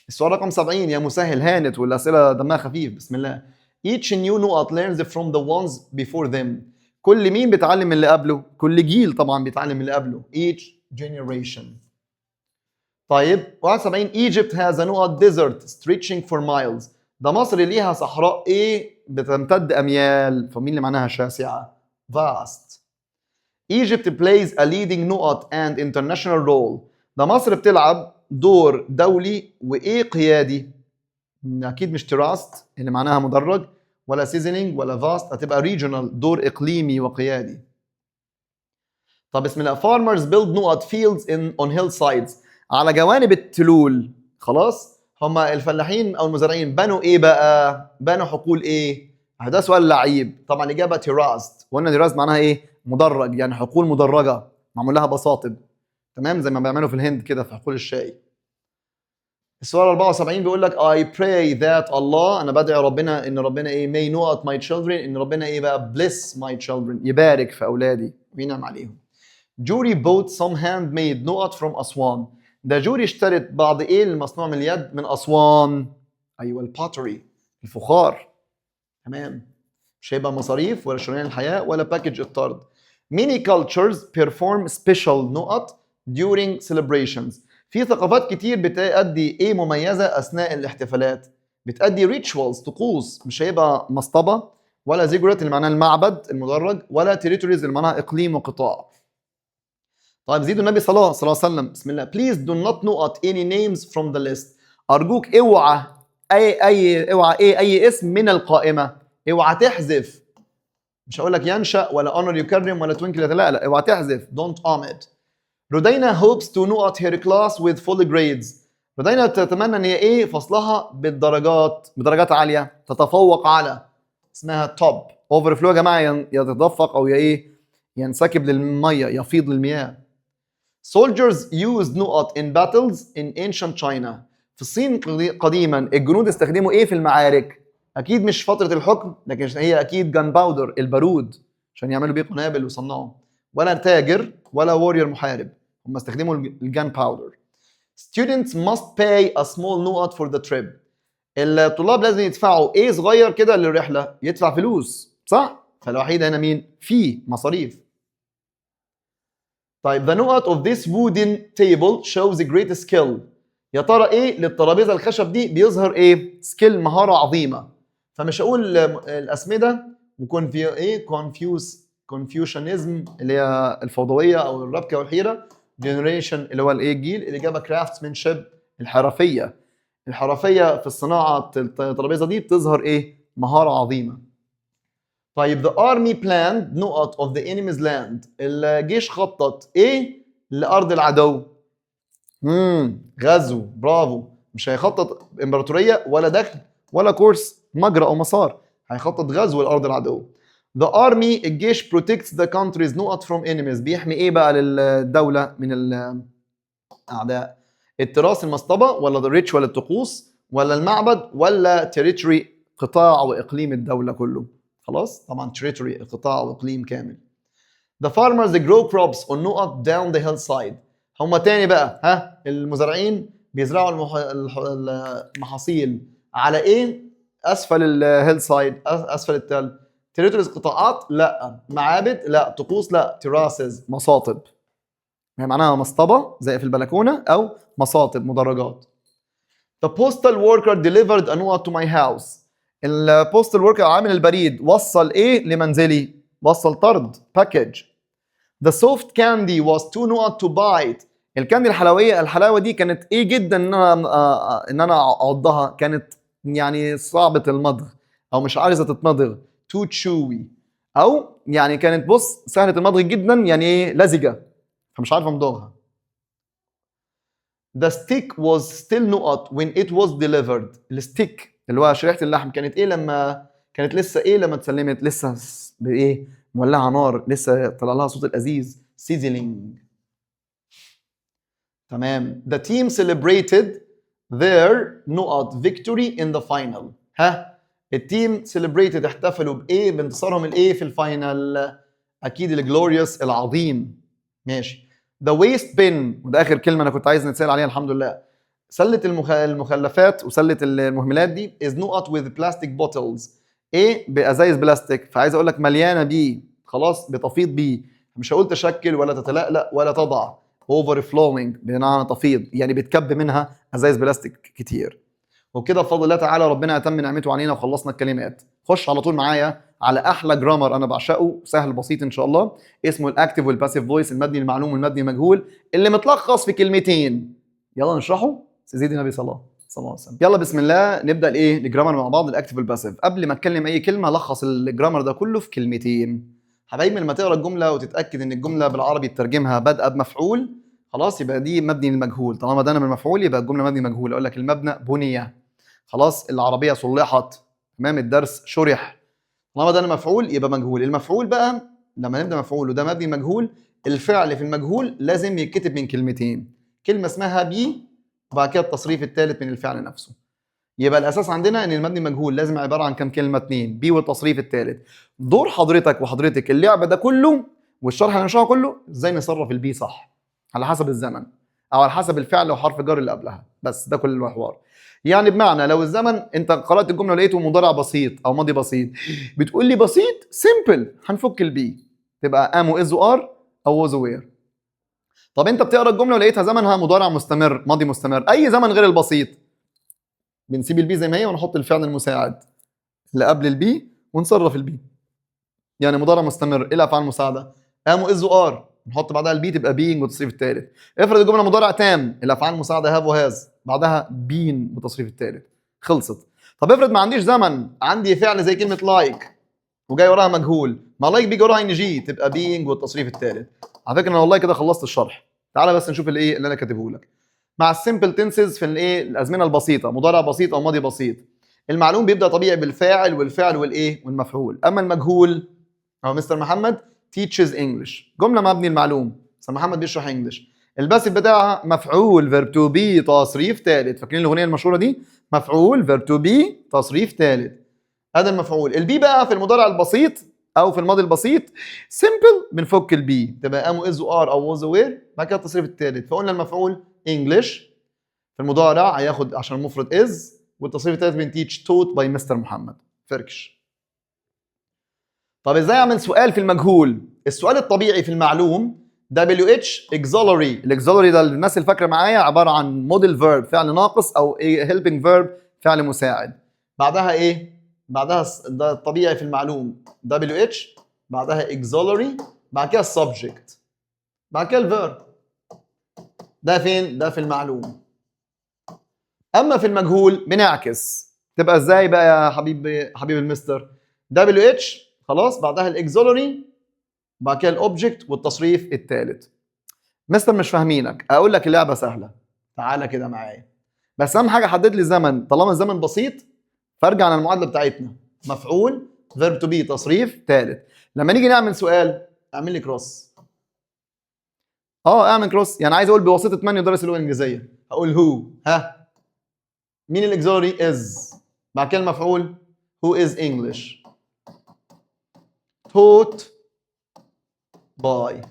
السؤال رقم 70 يا مسهل هانت والاسئله دمها خفيف بسم الله. each new نقط learns from the ones before them. كل مين بيتعلم من اللي قبله؟ كل جيل طبعا بيتعلم من اللي قبله each generation. طيب 71 Egypt has a نقط desert stretching for miles. ده مصر ليها صحراء ايه بتمتد اميال فمين اللي معناها شاسعه vast. Egypt plays a leading نقط and international role. ده مصر بتلعب دور دولي وايه قيادي؟ اكيد مش تراست اللي معناها مدرج ولا سيزنينج ولا فاست، هتبقى ريجونال دور اقليمي وقيادي. طب بسم الله farmers build نقط fields on hillsides على جوانب التلول. خلاص هما الفلاحين او المزارعين بنوا ايه بقى؟ بنوا حقول ايه؟ ده سؤال لعيب طبعا الاجابه تراست. وقلنا تراست معناها ايه؟ مدرج يعني حقول مدرجه معمول لها بساطب تمام زي ما بيعملوا في الهند كده في حقول الشاي. السؤال 74 بيقول لك I pray that Allah انا بدعي ربنا ان ربنا ايه may نقط my children ان ربنا ايه بقى bless my children يبارك في اولادي وينعم عليهم. جوري bought some handmade نقط from أسوان. ده جوري اشترت بعض ايه المصنوع من اليد من أسوان؟ ايوه الباتري الفخار. تمام مش هيبقى مصاريف ولا شريان الحياه ولا باكج الطرد. many cultures perform special نقط during celebrations. في ثقافات كتير بتأدي ايه مميزه اثناء الاحتفالات؟ بتأدي rituals طقوس. مش هيبقى مصطبه ولا زيجورات اللي معناها المعبد المدرج ولا territories اللي معناها اقليم وقطاع. طيب زيدوا النبي صلى الله عليه وسلم. بسم الله. Please do not note any names from the list. أرجوك اوعى أي اسم من القائمة. اوعى تحذف. مش هقول لك ينشأ ولا honor يكرم ولا twinkle. لا اوعى تحذف. Don't omit. رودينا hopes to note her class with full grades. رودينا تتمنى ان هي فصلها بدرجات عالية، تتفوق على، اسمها top. overflow يا جماعة يتدفق او ينسكب للمية، يفيض للمياه. Soldiers used نقط in battles in ancient China. في الصين قديما الجنود استخدموا في المعارك؟ اكيد مش فترة الحكم، لكن هي اكيد gunpowder، البارود، عشان يعملوا بيه قنابل ويصنعوا. ولا تاجر ولا warrior محارب، هم استخدموا gunpowder. Students must pay a small نقط for the trip. الطلاب لازم يدفعوا صغير كده للرحلة، يدفع فلوس، صح؟ فالوحيد هنا مين؟ في مصاريف. طيب the نقط of this wooden table shows a great skill. يا ترى للترابيزة الخشب دي بيظهر skill، مهارة عظيمة. فمش هقول الأسمدة ويكون في confucianism اللي هي الفوضوية أو الربكة والحيرة، generation اللي هو الجيل. الإجابة craftsmanship، الحرفية. الحرفية في الصناعة الترابيزة دي بتظهر مهارة عظيمة. طيب the army planned نقط of the enemy's land. الجيش خطط لأرض العدو. غزو، برافو. مش هيخطط امبراطورية ولا دخل ولا كورس مجرى أو مسار، هيخطط غزو لأرض العدو. The army الجيش protects the countries نقط from enemies. بيحمي بقى للدولة من الأعداء؟ التراث، المصطبة، ولا the rich، ولا الطقوس، ولا المعبد، ولا territory، قطاع وإقليم الدولة كله. خلاص طبعا territory، القطاع واقليم كامل. The farmers grow crops on نقط down the hillside. هم تاني بقى المزارعين بيزرعوا المحاصيل على اسفل الهيل سايد، اسفل التل. territories قطاعات لا، معابد لا، طقوس لا، terraces مصاطب. يعني معناها مصطبة زي في البلكونة او مصاطب مدرجات. The postal worker delivered a note to my house. البوستال وركر عامل البريد وصل لمنزلي؟ وصل طرد، package. The soft candy was too نقط to bite. الكاندي الحلاوه دي كانت جدا ان انا اعضها، كانت يعني صعبه المضغ او مش عايزه تتمضغ. too chewy، او يعني كانت سهله المضغ جدا، يعني لزجه فمش عارفه امضغها. The stick was still نقط when it was delivered. الستيك اللي هو شريحة اللحم كانت لما كانت لسه لما اتسلمت؟ لسه مولعة نار، لسه طلع لها صوت الأزيز، sizzling. تمام. The team celebrated their نقط victory in the final. التيم celebrated احتفلوا بانتصارهم في الفاينل؟ أكيد الجلوريوس، العظيم. ماشي. The waste bin، وده آخر كلمة أنا كنت عايز نتسأل عليها الحمد لله. سلة المخلفات وسلة المهملات دي is نقط with plastic bottles. بأزايز بلاستيك، فعايز أقول لك مليانة بيه، خلاص بتفيض بيه. مش هقول تشكل ولا تتلألأ ولا تضع. overflowing بمعنى تفيض، يعني بتكب منها أزايز بلاستيك كتير. وكده بفضل الله تعالى ربنا أتم نعمته علينا وخلصنا الكلمات. خش على طول معايا على احلى جرامر انا بعشقه، سهل بسيط ان شاء الله، اسمه الاكتيف والباسيف فويس، المبني المعلوم والمبني المجهول، اللي متلخص في كلمتين. يلا نشرحه. سيدي النبي صلى الله عليه وسلم. يلا بسم الله نبدا الجرامر مع بعض، الاكتيف والباسيف. قبل ما اتكلم اي كلمه لخص الجرامر ده كله في كلمتين. حبايبي لما تقرا الجمله وتتاكد ان الجمله بالعربي تترجمها بادئه بمفعول، خلاص يبقى دي مبني المجهول. طالما بدانا بالمفعول يبقى الجمله مبني مجهول. اقول لك المبنى بني، خلاص العربيه صلحت، تمام، الدرس شرح. طالما ده مفعول يبقى مجهول. المفعول بقى لما نبدا مفعول وده مبني مجهول، الفعل في المجهول لازم يتكتب من كلمتين، كلمه اسمها بي وبعد كده التصريف الثالث من الفعل نفسه. يبقى الاساس عندنا ان المبني مجهول لازم عباره عن كام كلمه؟ 2، بي والتصريف الثالث. دور حضرتك وحضرتك اللعبه ده كله والشرح اللي هنشرحه كله ازاي نصرف البي صح على حسب الزمن او على حسب الفعل وحرف الجر اللي قبلها، بس ده كل الحوار. يعني بمعنى لو الزمن انت قرات الجمله ولقيته مضارع بسيط او ماضي بسيط، بتقول لي بسيط سيمبل، هنفك البي تبقى ام واز وار او واز وير. طب انت بتقرا الجمله ولقيتها زمنها مضارع مستمر، ماضي مستمر، اي زمن غير البسيط، بنسيب البي زي ما هي ونحط الفعل المساعد اللي قبل البي ونصرف البي. يعني مضارع مستمر ايه الافعال المساعده؟ ام واز وار، نحط بعدها البي تبقى being والتصريف الثالث. افرض الجمله مضارع تام، الافعال المساعده have وهاز، بعدها been بالتصريف الثالث، خلصت. طب افرض ما عنديش زمن، عندي فعل زي كلمه لايك وجاي وراها مجهول، ما لايك بيجي وراها ان جي، تبقى being والتصريف الثالث. على فكره انا والله كده خلصت الشرح. تعالى بس نشوف الايه اللي انا كاتبه لك. مع السمبل تنسز في الايه الازمنه البسيطه، مضارع بسيط او ماضي بسيط، المعلوم بيبدا طبيعي بالفاعل والفعل والايه والمفعول. اما المجهول هو مستر محمد teaches English، جمله مبني المعلوم، مستر محمد بيشرح انجلش، الباسف بتاعها مفعول verb to be تصريف ثالث. فاكرين الاغنيه المشهوره دي؟ مفعول verb to be تصريف ثالث، هذا المفعول. البي بقى في المضارع البسيط او في الماضي البسيط سمبل، بنفك البي تبقى ام واز وار او واز وير، بعد كده التصريف الثالث. فقلنا المفعول انجلش في المضارع هياخد عشان المفرد از، والتصريف الثالث بنتيتش توت باي مستر محمد. فركش. طب ازاي اعمل سؤال في المجهول؟ السؤال الطبيعي في المعلوم WH auxiliary. الاكزولري ده الناس اللي فاكره معايا عباره عن موديل فيرب فعل ناقص او هيلبنج فيرب فعل مساعد. بعدها ايه؟ بعدها ده الطبيعي في المعلوم WH، بعدها auxiliary، بعد كده السبجكت، بعد كده الفيرب. ده فين؟ ده في المعلوم. اما في المجهول بنعكس. تبقى ازاي بقى يا حبيب المستر؟ WH خلاص، بعدها الاكزولري، بعد كده الاوبجكت والتصريف الثالث. مستر مش فاهمينك، اقول لك اللعبه سهله، تعالى كده معايا، بس اهم حاجه حدد لي زمن. طالما الزمن بسيط فارجع على المعادله بتاعتنا، مفعول فيرب تو بي تصريف ثالث. لما نيجي نعمل سؤال اعمل لي كروس. اعمل كروس، يعني عايز اقول بواسطه من يدرس اللغه الانجليزيه، هقول هو. ها، مين الاكزولري؟ از، بعد كده المفعول هو از انجلش taught باي،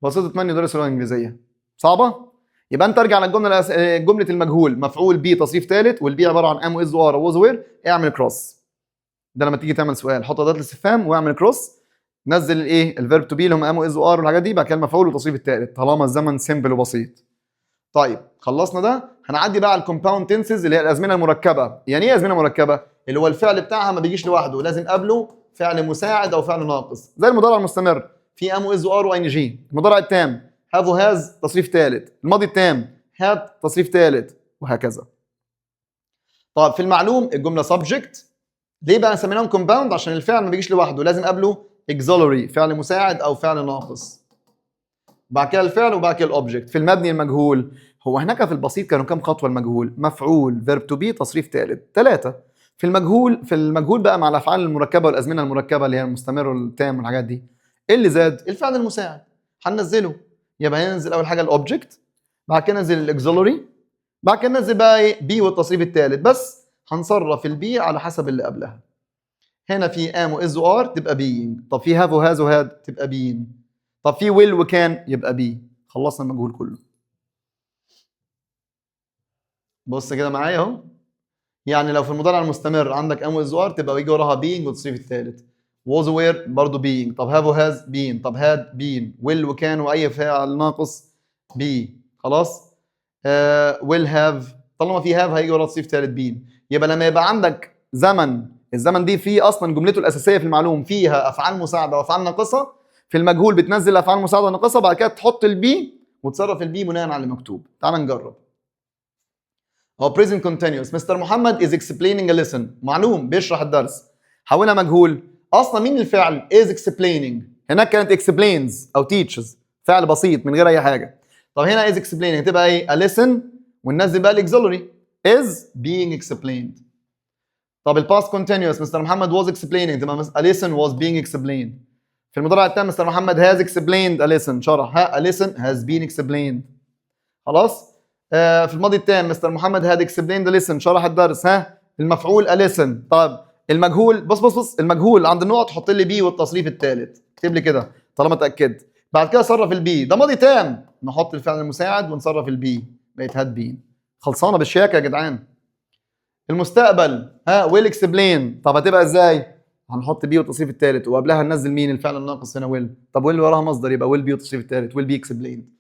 بواسطه من يدرس اللغه الانجليزيه. صعبه؟ يبقى انت ارجع للجمله جمله المجهول مفعول بي تصريف ثالث، والبي عباره عن ام واز وار ووز وير، اعمل كروس. ده لما تيجي تعمل سؤال حط اداه الاستفهام واعمل كروس، نزل الايه الفيرب تو بي اللي هم ام واز وار والحاجات دي، بعد كده المفعول والتصريف الثالث طالما الزمن سيمبل وبسيط. طيب خلصنا ده، هنعدي بقى على الكومباوند تنسز اللي هي الازمنه المركبه. يعني ايه ازمنه مركبه؟ اللي هو الفعل بتاعها ما بيجيش لوحده، لازم قبله فعل مساعد او فعل ناقص، زي المضارع المستمر في ام واز وار وان جي. المضارع التام هاف وهاز تصريف ثالث، الماضي التام هاد تصريف ثالث، وهكذا. طيب في المعلوم الجمله سبجكت. ليه بقى سميناهم كومباوند؟ عشان الفعل ما بيجيش لوحده، لازم قبله اكزولري فعل مساعد او فعل ناقص، بعد كده الفعل وبعد كده الاوبجكت. في المبني المجهول هو هناك في البسيط كانوا كام خطوه المجهول؟ مفعول فيرب تو بي تصريف ثالث، 3. في المجهول بقى مع الافعال المركبه والازمنه المركبه اللي هي المستمر والتام والحاجات دي، ايه اللي زاد؟ الفعل المساعد، هننزله. يبقى هننزل اول حاجه الاوبجكت، بعد كده ننزل الاكزولري، بعد كده ننزل بقى ايه بي والتصريف الثالث، بس هنصرف البي على حسب اللي قبلها. هنا في ام واز وار تبقى بينج، طب في هاف وهاز وهاد تبقى بين، طب في ويل وكان يبقى بي. خلصنا المجهول كله. بص كده معايا اهو، يعني لو في المضارع المستمر عندك ام واز وار تبقى بيجي وراها بينج والتصريف الثالث، ووز وير برضه بينج، طب هاف وهاز بين، طب هاد بين، ويل وكان واي فعل ناقص بي. خلاص. ويل هاف طالما في هاف هيجي ورا تصريف ثالث بين. يبقى لما يبقى عندك زمن، الزمن دي فيه اصلا جملته الاساسيه في المعلوم فيها افعال مساعده وافعال ناقصه، في المجهول بتنزل افعال مساعده وناقصه، بعد كده تحط البي وتصرف البي بناء على المكتوب. تعال نجرب. هو present continuous، مستر محمد is explaining a lesson، معلوم بيشرح الدرس، حولها مجهول. اصلا مين الفعل؟ is explaining، هناك كانت explains او teaches، فعل بسيط من غير اي حاجه. طب هنا is explaining تبقى ايه؟ a lesson، وننزل بقى الاكزولري is being explained. طب الباست continuous مستر محمد was explaining تبقى a lesson was being explained. في المضارع التام مستر محمد has explained a lesson، شرح، a lesson has been explained. خلاص. في الماضي التام مستر محمد had explained a lesson، شرح الدرس، المفعول a lesson. طب المجهول، بص المجهول عند النقط حط لي بي والتصريف الثالث، اكتب لي كده طالما اتاكدت. بعد كده صرف البي، ده ماضي تام نحط الفعل المساعد ونصرف البي، بقت هاد بين. خلصانه بالشياكه يا جدعان. المستقبل ويل اكسبلين، طب هتبقى ازاي؟ هنحط بي والتصريف الثالث وقبلها ننزل مين؟ الفعل الناقص هنا ويل. طب ويل وراها مصدر يبقى ويل بي والتصريف الثالث، ويل بي اكسبلين.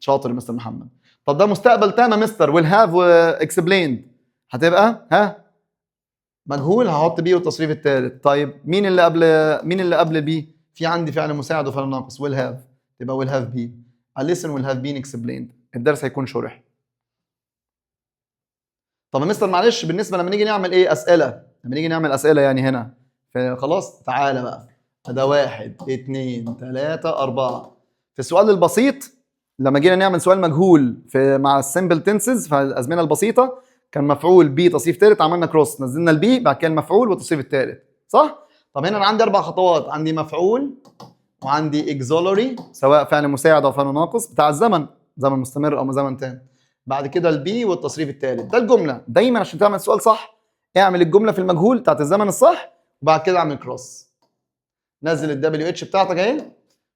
شاطر يا مستر محمد. طب ده مستقبل تام يا مستر، ويل هاف اكسبليند، هتبقى مجهول هحط بي والتصريف الثالث. طيب مين اللي قبل بي؟ في عندي فعل مساعد وفعل ناقص will have، تبقى will have been. a lesson will have been explained، الدرس هيكون شرح. طب يا مستر معلش بالنسبه لما نيجي نعمل ايه اسئله، لما نيجي نعمل اسئله يعني هنا خلاص تعالى بقى، ده 1 2 3 4. في السؤال البسيط لما جينا نعمل سؤال مجهول في مع السمبل تنسز في الازمنه البسيطه كان مفعول بي تصريف ثالث، عملنا كروس نزلنا البي بعد كده المفعول والتصريف الثالث صح؟ طب هنا انا عندي 4 خطوات، عندي مفعول وعندي اكزولوري سواء فعل مساعد او فعل ناقص بتاع الزمن، زمن مستمر او زمن تام، بعد كده البي والتصريف الثالث. ده الجمله. دايما عشان تعمل سؤال صح اعمل الجمله في المجهول بتاعت الزمن الصح وبعد كده اعمل كروس. نزل الدبليو اتش بتاعتك اهي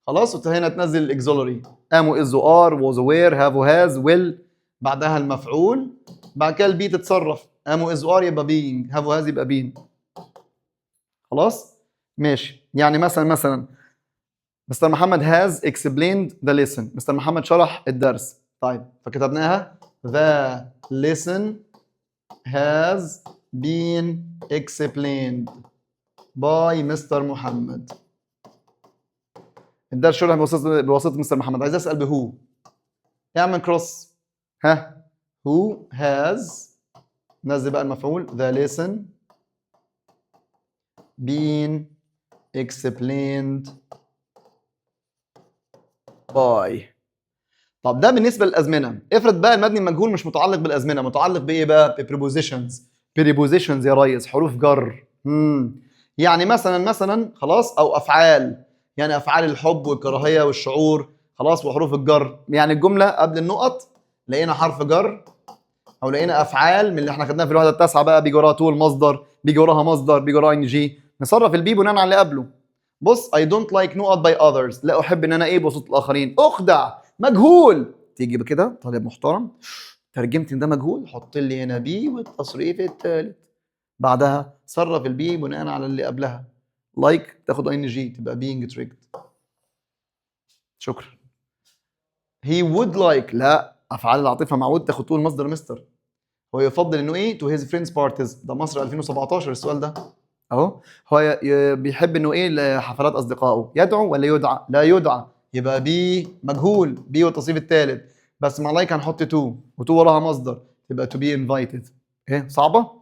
خلاص، وهنا تنزل الاكزولوري ام واز وار واز وير هاف وهاز ويل، بعدها المفعول، بعد كده البي تتصرف ام واز وار يبقى بينج، هاف وهاز يبقى بين. خلاص ماشي. يعني مثلا مستر محمد has explained the lesson، مستر محمد شرح الدرس. طيب فكتبناها the lesson has been explained by مستر محمد. الدرس شرح بواسطة مستر محمد. عايز اسال بهو، اعمل كروس. ها who has، نزل بقى المفعول the lesson been explained باي. طب ده بالنسبه للازمنه. افرض بقى المبني المجهول مش متعلق بالازمنه، متعلق بايه بقى؟ ببريبوزيشنز. بريبوزيشنز يا ريس، حروف جر. يعني مثلا خلاص، او افعال، يعني افعال الحب والكراهيه والشعور خلاص، وحروف الجر. يعني الجمله قبل النقط لقينا حرف جر، او لقينا افعال من اللي احنا خدناها في الوحده التاسعه بقى، بيجي وراها طول مصدر، بيجي وراها مصدر، بيجي وراها ان جي، نصرف البي بناء على اللي قبله. بص I don't like نقط by others، لا احب ان انا ايه بوسط الاخرين. اخدع مجهول، تيجي بكده طالب محترم ترجمت ان ده مجهول، حط لي هنا بي والتصريف الثالث، بعدها صرف البي بناء على اللي قبلها. لايك تاخد ان جي تبقى being tricked. شكرا. he would like، لا افعال العاطفه مع would تاخد طول مصدر مستر. هو يفضل انه ايه to his friends parties، ده مصر 2017 السؤال ده اهو. هو بيحب انه ايه لحفلات اصدقائه. يدعو ولا يدعى؟ لا يدعى، يبقى بي مجهول، بي والتصريف الثالث، بس مع لايك هنحط تو وتو وراها مصدر تبقى to be invited. ايه صعبه؟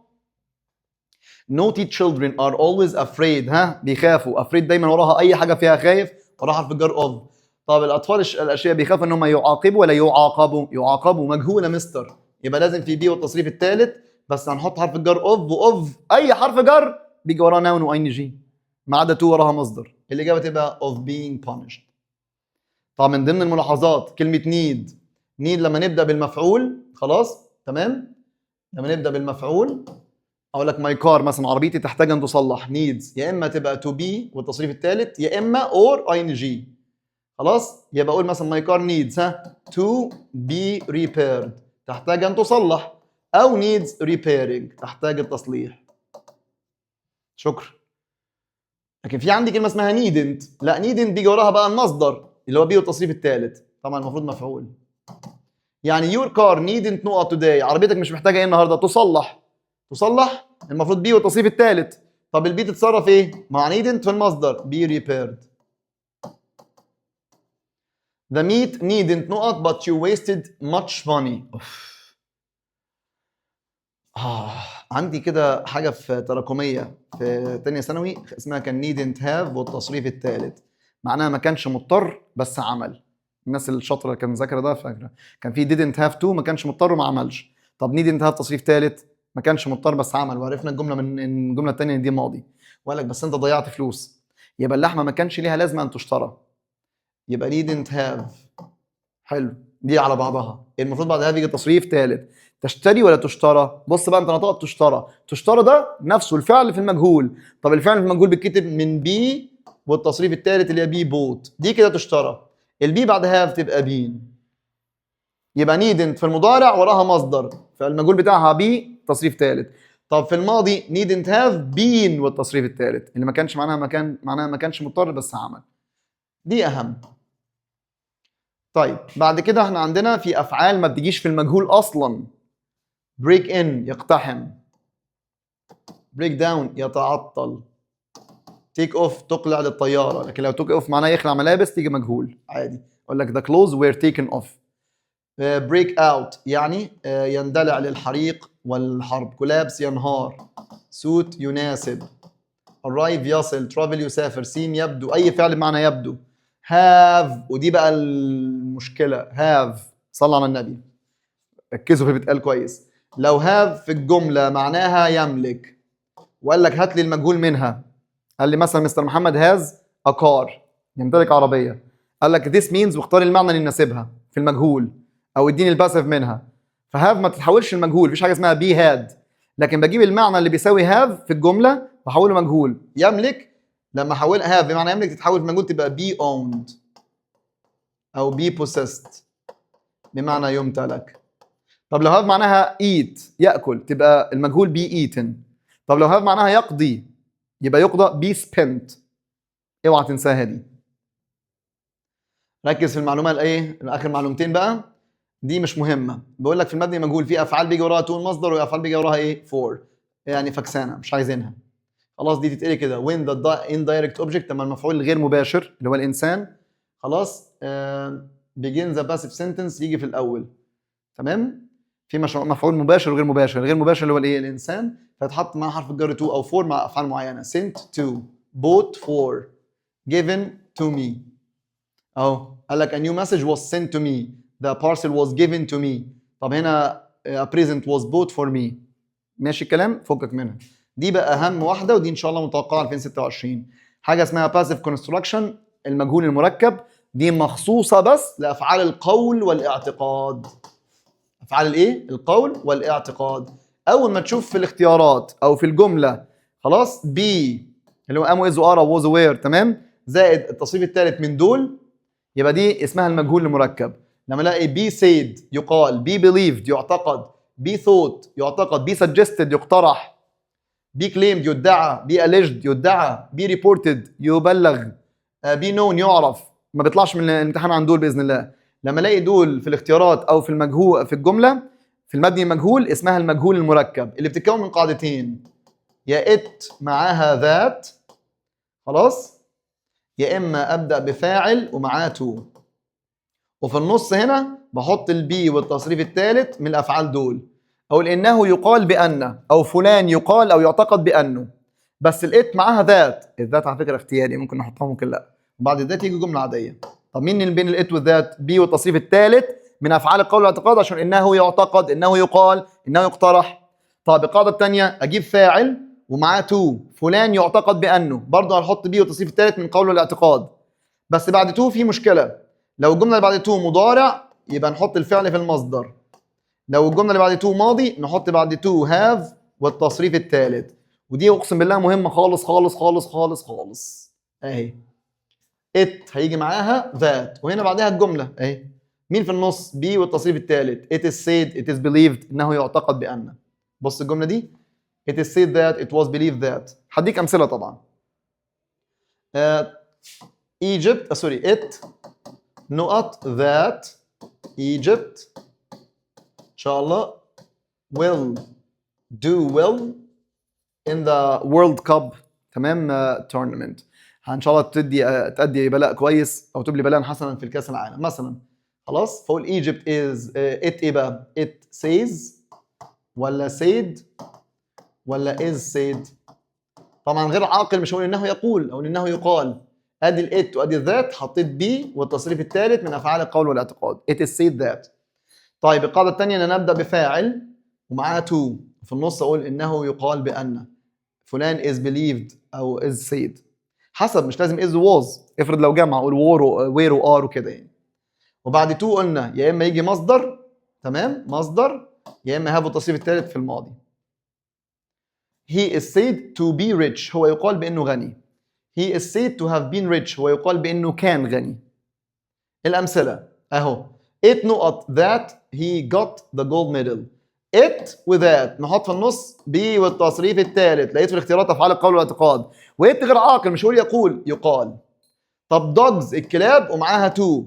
naughty children are always afraid، ها بيخافوا. afraid دايما وراها اي حاجه فيها خايف وراها حرف الجر of. طب الاطفال الاشياء بيخافوا ان هم يعاقبوا ولا يعاقبوا؟ يعاقبوا، مجهوله مستر، يبقى لازم في بي والتصريف الثالث، بس هنحط حرف الجر of، واوف اي حرف جر بيجي وراه نون وان جي ما عدا تو وراها مصدر. الاجابه تبقى of being punished. طب من ضمن الملاحظات كلمه need. need لما نبدا بالمفعول خلاص تمام، لما نبدا بالمفعول اقول لك ماي كار مثلا، عربيتي تحتاج ان تصلح، needs يا اما تبقى to be والتصريف الثالث، يا اما or ing خلاص. يبقى اقول مثلا ماي كار needs ها to be repaired، تحتاج ان تصلح، او needs repairing تحتاج التصليح. شكرا. لكن في عندي كلمه اسمها needn't، لا needn't بيجي وراها بقى المصدر اللي هو بي والتصريف الثالث، طبعا المفروض مفعول. يعني your car needn't نقط today، عربيتك مش محتاجه ايه النهارده؟ تصلح. تصلح المفروض بي والتصريف الثالث. طب البي تتصرف ايه؟ مع needn't في المصدر be repaired. the meat needn't نقط but you wasted much money. عندي كده حاجه في تراكميه في ثانيه ثانوي اسمها كان needn't have والتصريف الثالث، معناها ما كانش مضطر بس عمل. الناس الشاطره اللي كان ذاكره ده فاكره كان في didn't have to ما كانش مضطر وما عملش. طب needn't have تصريف ثالث ما كانش مضطر بس عمل، وعرفنا الجمله من الجمله الثانيه دي ماضي. وقال لك بس انت ضيعت فلوس، يبقى اللحمه ما كانش ليها لازمه ان تشترى، يبقى didn't have. حلو، دي على بعضها. المفروض بعد هذا يجي تصريف ثالث. تشتري ولا تشترى؟ بص بقى انت نطقت تشترى. تشترى ده نفسه الفعل في المجهول. طب الفعل في المجهول بيتكتب من بي والتصريف الثالث اللي هي بي بوت، دي كده تشترى. البي بعد هاف تبقى بين، يبقى نيدنت في المضارع وراها مصدر فالمجهول بتاعها بي تصريف ثالث. طب في الماضي نيدنت هاف بين والتصريف الثالث اللي ما كانش معناها ما كانش مضطر بس عمل. دي اهم. طيب بعد كده احنا عندنا في افعال ما بتجيش في المجهول اصلا. break in يقتحم، break down يتعطل، take off تقلع للطيارة، لكن لو take off معناه يخلع ملابس تيجي مجهول عادي. أقول لك the clothes were taken off. break out يعني يندلع للحريق والحرب. collapse ينهار. suit يناسب. arrive يصل. travel يسافر. seen يبدو، أي فعل بمعنى يبدو. have، ودي بقى المشكلة، have صلى على النبي ركزوا في بتقال كويس. لو have في الجملة معناها يملك، وقال لك هات لي المجهول منها، قال لي مثلا مستر محمد has a car يمتلك عربية، قال لك this means واختار المعنى اللي يناسبها في المجهول او اديني الباسف منها. فهاف ما تتحولش المجهول، مفيش حاجه اسمها بي هاد، لكن بجيب المعنى اللي بيساوي هاف في الجمله واحوله مجهول. يملك لما احولها هاف بمعنى يملك تتحول في مجهول تبقى بي owned او بي possessed بمعنى يمتلك. طب لو هاف معناها eat ياكل تبقى المجهول بي eaten. طب لو هاف معناها يقضي يبقى يقضى بي spent. اوعى تنساها دي. ركز في المعلومه الايه اخر معلومتين بقى، دي مش مهمه. بقول لك في المبني مجهول في افعال بيجي وراها تو المصدر وافعال بيجي وراها ايه فور، يعني فكسانه مش عايزينها خلاص. دي تتقري كده when the indirect object لما المفعول الغير مباشر اللي هو الانسان خلاص begin the passive sentence يجي في الاول. تمام. في مفعول مباشر وغير مباشر. الغير مباشر اللي هو الايه الانسان، فيتحط مع حرف الجر to او for مع افعال معينه. sent to، bought for، given to me. اهو قال لك a new message was sent to me، the parcel was given to me. طب هنا a present was bought for me. ماشي الكلام؟ فكك منها. دي بقى اهم واحده، ودي ان شاء الله متوقعه 2026. حاجه اسمها passive construction المجهول المركب، دي مخصوصه بس لافعال القول والاعتقاد. افعال الايه؟ القول والاعتقاد. اول ما تشوف في الاختيارات او في الجمله خلاص بي اللي هو ام واز وارا ووز وير تمام زائد التصريف الثالث من دول، يبقى دي اسمها المجهول المركب. لما الاقي بي سيد يقال، بي بيليفد يعتقد، بي ثوت يعتقد، بي سجستد يقترح، بي كليمد يدعى، بي اليجد يدعى، بي ريبورتد يبلغ، بي نون يعرف. ما بيطلعش من الامتحان عن دول باذن الله. لما الاقي دول في الاختيارات او في المجهول في الجمله في المبني المجهول اسمها المجهول المركب، اللي بتتكون من قاعدتين، يا ات معاها ذات خلاص، يا اما ابدا بفاعل ومعاه تو، وفي النص هنا بحط البي والتصريف الثالث من الافعال دول. او انه يقال بان، او فلان يقال او يعتقد بانه، بس الات معاها ذات. الذات على فكره اختياري، ممكن نحطها ممكن لا، وبعد الذات يجي جمله عاديه. طب مين اللي بين الات والذات؟ بي والتصريف الثالث من افعال القول والاعتقاد، عشان انه يعتقد، انه يقال، انه يقترح. طب القاعده الثانيه اجيب فاعل ومعاه تو، فلان يعتقد بانه، برضه هنحط بي والتصريف الثالث من قول والاعتقاد. بس بعد تو في مشكله، لو الجمله اللي بعد تو مضارع يبقى نحط الفعل في المصدر، لو الجمله اللي بعد تو ماضي نحط بعد تو هاف والتصريف الثالث. ودي اقسم بالله مهمه خالص خالص خالص خالص خالص. اهي it هيجي معاها that، وهنا بعدها الجمله اهي مين في النص؟ بي والتصريف الثالث. it is said، it is believed، انه يعتقد بان. بص الجمله دي it is said that، it was believed that. هديك امثله طبعا. Egypt sorry it نقط that Egypt إن شاء الله will do well in the World Cup تمام tournament. إن شاء الله تأدي بلاء كويس أو تبلي بلاء حسنا في الكأس العالم مثلا. خلاص فقول Egypt is it إيه بقى؟ it says ولا said ولا is said؟ طبعا غير عاقل مش هقول إنه يقول أو إنه يقال. ادي الات وادي الذات، حطيت بي والتصريف الثالث من افعال القول والاعتقاد. it is said that. طيب القاعده الثانيه ان انا ابدا بفاعل ومعاه تو، في النص اقول انه يقال بان، فلان is believed او is said، حسب مش لازم is was. افرض لو جمع اقول where و are وكده يعني. وبعد تو قلنا يا اما يجي مصدر تمام مصدر، يا اما have التصريف الثالث في الماضي. he is said to be rich هو يقال بانه غني. he is said to have been rich هو يقال بانه كان غني. الامثله اهو it نقط that he got the gold medal. it وذات نحط في النص بي والتصريف الثالث. لقيت في الاختيارات افعال القول والاعتقاد. وات غير عاقل مش هقول يقول يقال. طب dogs الكلاب ومعاها to،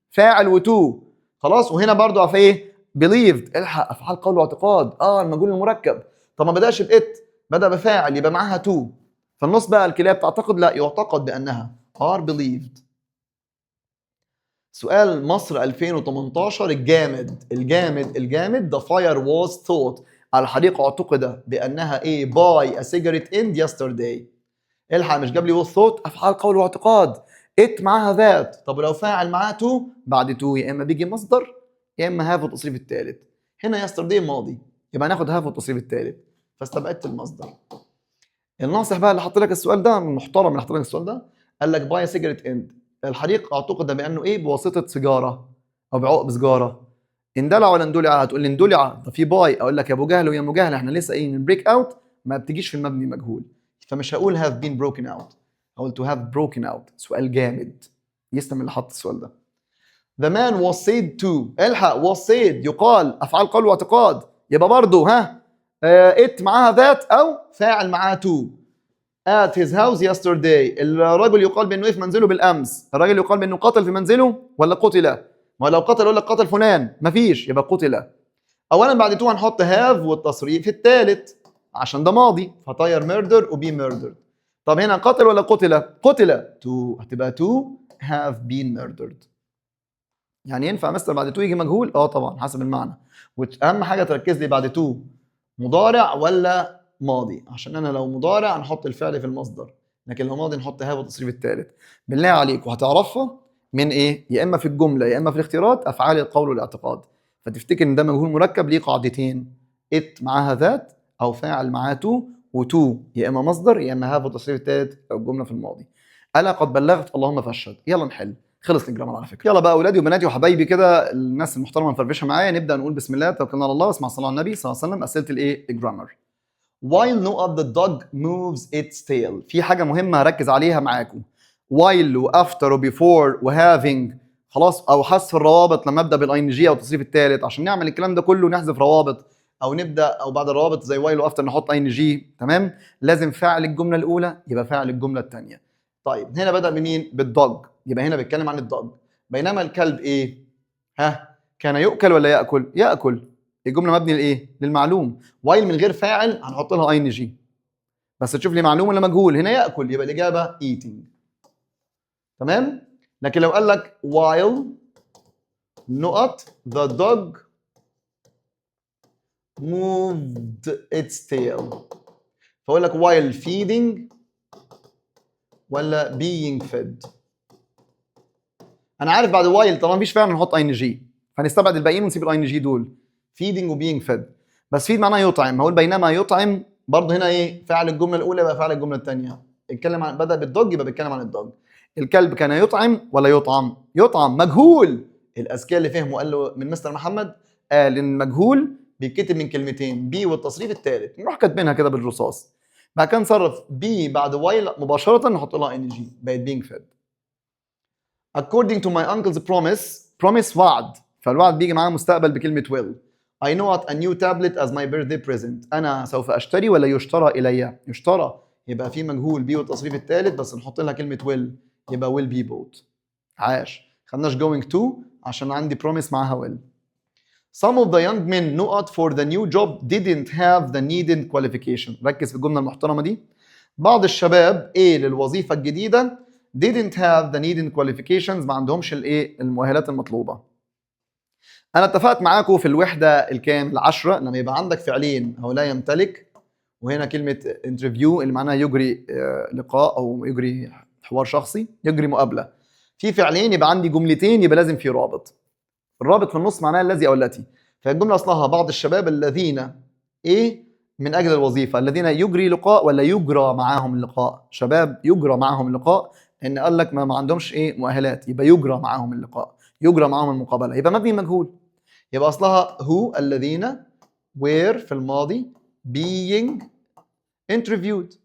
فاعل وتو خلاص. وهنا برضو في ايه؟ believed الحق افعال قول واعتقاد المجهول المركب. طب ما بداش بات، بدا بفاعل يبقى معاها to. في النص بقى الكلاب تعتقد، لا يعتقد بانها are believed. سؤال مصر 2018 الجامد the fire was thought، الحريق اعتقد بانها ايه by a cigarette end yesterday. الحق مش جاب لي was thought، افعال قول واعتقاد it معاها ذات. طب لو فاعل معاه to، بعد to يا اما بيجي مصدر يا اما have التصريف الثالث. هنا yesterday ماضي يبقى ناخد have التصريف الثالث، فاستبعدت المصدر. الناصح بقى اللي حط لك السؤال ده المحترم اللي حط لك السؤال ده قال لك باي سيجرت اند، الحريق اعتقد بانه ايه بواسطه سيجاره او بعقب سيجاره. اندلع ولا اندلع؟ هتقول لي اندلع. طب في باي اقول لك يا ابو جهل ويا ام جهل احنا لسه قايلين بريك اوت ما بتجيش في المبني مجهول، فمش هقول have been broken out، هقول to have broken out. سؤال جامد، يسلم اللي حط السؤال ده. The man was said to، الحق was said يقال افعال قول واعتقاد يبقى برضه it معاها ذات او فاعل معاها to. at his house yesterday، الرجل يقال بانه ايه في منزله بالامس، الراجل يقال بانه قتل في منزله ولا قتل؟ ما لو قتل يقول لك قتل فلان، مفيش يبقى قتل. اولا بعد تو هنحط have والتصريف الثالث عشان ده ماضي فطير murder وبي murdered. طب هنا قتل ولا قتل؟ قتل. to هتبقى to have been murdered. يعني ينفع مستر بعد تو يجي مجهول؟ طبعا حسب المعنى. واهم حاجه تركز لي بعد تو مضارع ولا ماضي، عشان انا لو مضارع نحط الفعل في المصدر، لكن لو ماضي نحط هاف التصريف الثالث. بالله عليك وهتعرفها من ايه؟ يا اما في الجمله يا اما في الاختيارات افعال القول والاعتقاد. فتفتكر ان ده مجهول مركب ليه قاعدتين، ات معاها ذات او فاعل معاه تو، وتو يا اما مصدر يا اما هاف التصريف الثالث لو الجمله في الماضي. الا قد بلغت اللهم فاشهد. يلا نحل. خلص الجرامر على فكره. يلا بقى اولادي وبناتي وحبايبي كده الناس المحترمه المفرفشه معايا، نبدا نقول بسم الله توكلنا على الله واسمع صلاه على النبي صلى الله عليه وسلم. اسئله الايه؟ الجرامر. while not the dog moves its tail، في حاجه مهمه هركز عليها معاكم. while وافتر وبيفور وهافينج خلاص، او حذف الروابط لما ابدا بالاي ان جي او التصريف الثالث. عشان نعمل الكلام ده كله نحذف روابط او نبدا او بعد الروابط زي while وافتر نحط اي ان جي. تمام؟ لازم فاعل الجمله الاولى يبقى فاعل الجمله الثانيه. طيب هنا بدا بمين؟ بالدوج، يبقى هنا بيتكلم عن الدوج. بينما الكلب ايه؟ كان يؤكل ولا ياكل؟ ياكل. الجمله مبني لايه؟ للمعلوم. وايل من غير فاعل هنحط لها اي ان جي، بس تشوف لي معلوم ولا مجهول. هنا ياكل يبقى الاجابه eating. تمام؟ لكن لو قال لك while not the dog moved its tail، فاقول لك while feeding ولا being fed. انا عارف بعد while طبعا مفيش فعل نحط اي ان جي، فنستبعد الباقيين ونسيب الاي ان جي دول. feeding وbeing fed، بس feed معناه يطعم، هقول بينما يطعم برضه هنا ايه؟ فعل الجمله الاولى يبقى فعل الجمله الثانيه. اتكلم عن بدا بالدوج يبقى بيتكلم عن الدوج. الكلب كان يطعم ولا يطعم؟ يطعم. مجهول. الاذكياء اللي فهموا قال له من مستر محمد قال ان المجهول بيتكتب من كلمتين بي والتصريف الثالث، نروح كاتبينها كده بالرصاص. بعد كده نصرف بي بعد وايل مباشره نحط لها ان جي بقت being fed. according to my uncle's promise وعد، فالوعد بيجي معاه مستقبل بكلمه will. I know what a new tablet as my birthday present، أنا سوف أشتري ولا يشترى إلي؟ يشترى يبقى في مجهول بي والتصريف الثالث بس نحط لها كلمة will يبقى will be bought. عاش. خدناش going to عشان عندي promise معاها will. Some of the young men not for the new job didn't have the needed qualification. ركز في الجملة المحترمة دي. بعض الشباب ايه للوظيفة الجديدة didn't have the needed qualifications، ما عندهمش الايه المؤهلات المطلوبة. أنا اتفقت معاكم في الوحدة الكام؟ العشرة، لما يبقى عندك فعلين أو لا يمتلك، وهنا كلمة انترفيو اللي معناها يجري لقاء أو يجري حوار شخصي، يجري مقابلة. في فعلين يبقى عندي جملتين يبقى لازم في رابط. الرابط في النص معناها الذي أو التي. فالجملة أصلها بعض الشباب الذين إيه من أجل الوظيفة، الذين يجري لقاء ولا يجرى معاهم اللقاء؟ شباب يجرى معاهم اللقاء، إن قال لك ما عندهمش إيه مؤهلات يبقى يجرى معاهم اللقاء، يجرى معاهم المقابلة، يبقى مبني مجهول. يبقى أصلها who الذين were في الماضي being interviewed.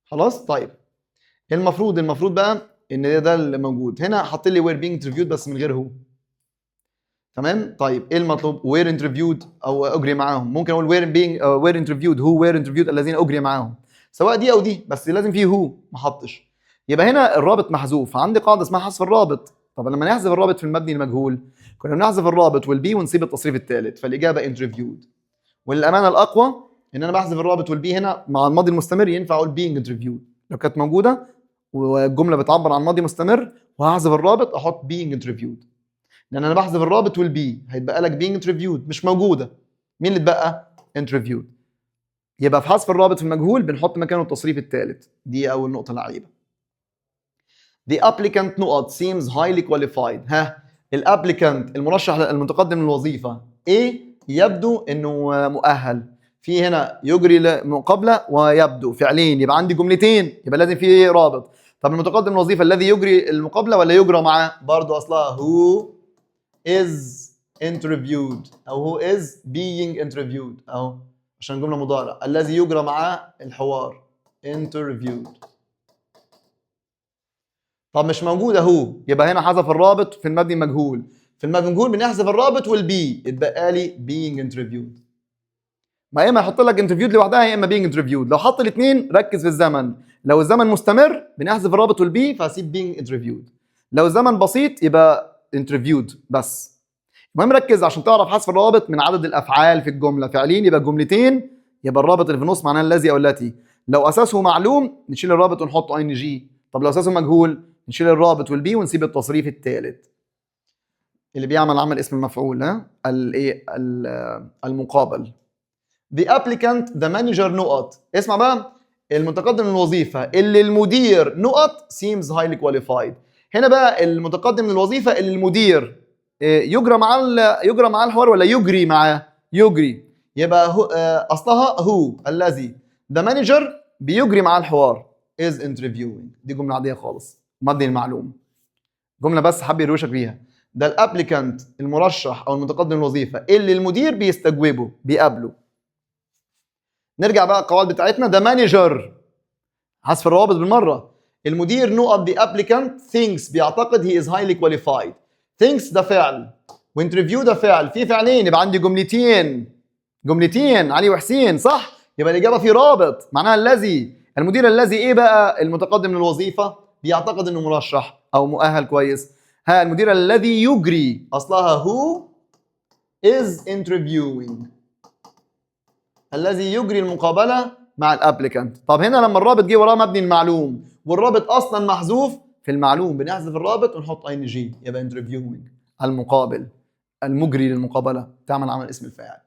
خلاص؟ طيب المفروض بقى ان ده اللي موجود هنا. حط لي were being interviewed بس من غير who. تمام؟ طيب ايه المطلوب؟ were interviewed او اجري معاهم. ممكن اقول were interviewed who were interviewed الذين اجري معاهم، سواء دي او دي، بس لازم فيه who ما حطش. يبقى هنا الرابط محذوف. عندي قاعده اسمها حذف الرابط. طب لما نحذف الرابط في المبني المجهول كنا بنحذف الرابط والبي ونسيب التصريف الثالث، فالاجابه interviewed. والامانه الاقوى ان انا بحذف الرابط والبي هنا مع الماضي المستمر ينفع اقول being interviewed. لو كانت موجوده والجمله بتعبر عن ماضي مستمر وهحذف الرابط احط being interviewed، لان انا بحذف الرابط والبي هيتبقى لك being interviewed مش موجوده. مين اللي اتبقى؟ interviewed. يبقى في حذف الرابط في المجهول بنحط مكانه التصريف الثالث. دي اول نقطه لعيبه. The applicant نقط seems highly qualified. ها الابليكانت المرشح المتقدم للوظيفه ايه؟ يبدو انه مؤهل. في هنا يجري مقابله ويبدو فعلين، يبقى عندي جملتين يبقى لازم في رابط. طب المتقدم للوظيفه الذي يجري المقابله ولا يجرى معاه؟ برضه اصلها who is interviewed او who is being interviewed اهو عشان جمله مضارع. الذي يجرى معاه الحوار interviewed. طب مش موجوده هو، يبقى هنا حذف الرابط في المبني المجهول. في المبني المجهول بنحذف الرابط والبي اتبقى لي being interviewed. ما اما يحط لك interviewed لوحدها يا اما being interviewed. لو حط الاثنين ركز في الزمن. لو الزمن مستمر بنحذف الرابط والبي فهسيب being interviewed. لو الزمن بسيط يبقى interviewed بس. المهم ركز عشان تعرف حذف الرابط من عدد الافعال في الجمله. فعلين يبقى جملتين يبقى الرابط اللي في النص معناه الذي او التي. لو اساسه معلوم نشيل الرابط ونحط اي ان جي. طب لو اساسه مجهول نشيل الرابط والبي ونسيب التصريف الثالث اللي بيعمل عمل اسم المفعول. ها الايه المقابل. The applicant the manager نقط. اسمع بقى المتقدم للوظيفه اللي المدير نقط seems highly qualified. هنا بقى المتقدم للوظيفه اللي المدير يجرى معاه الحوار ولا يجري معاه؟ يجري. يبقى هو اصلها هو الذي. the manager بيجري معاه الحوار is interviewing. دي جمله عاديه خالص مبني المعلوم. جمله بس حابب يروشك بيها. ده الابليكانت المرشح او المتقدم للوظيفه اللي المدير بيستجوبه بيقابله. نرجع بقى القواعد بتاعتنا. ده مانجر حذف الروابط بالمره. المدير نقط the applicant thinks بيعتقد he is highly qualified. thinks ده فعل وانترفيو ده فعل. في فعلين يبقى عندي جملتين علي وحسين صح؟ يبقى الاجابه في رابط معناها الذي. المدير الذي ايه بقى؟ المتقدم للوظيفه بيعتقد انه مرشح او مؤهل كويس. ها المدير الذي يجري اصلها who is interviewing. الذي يجري المقابله مع الابليكانت. طب هنا لما الرابط جه وراه مبني المعلوم والرابط اصلا محذوف في المعلوم بنحذف الرابط ونحط اي ان جي يبقى interviewing المقابل المجري للمقابله تعمل عمل اسم الفاعل.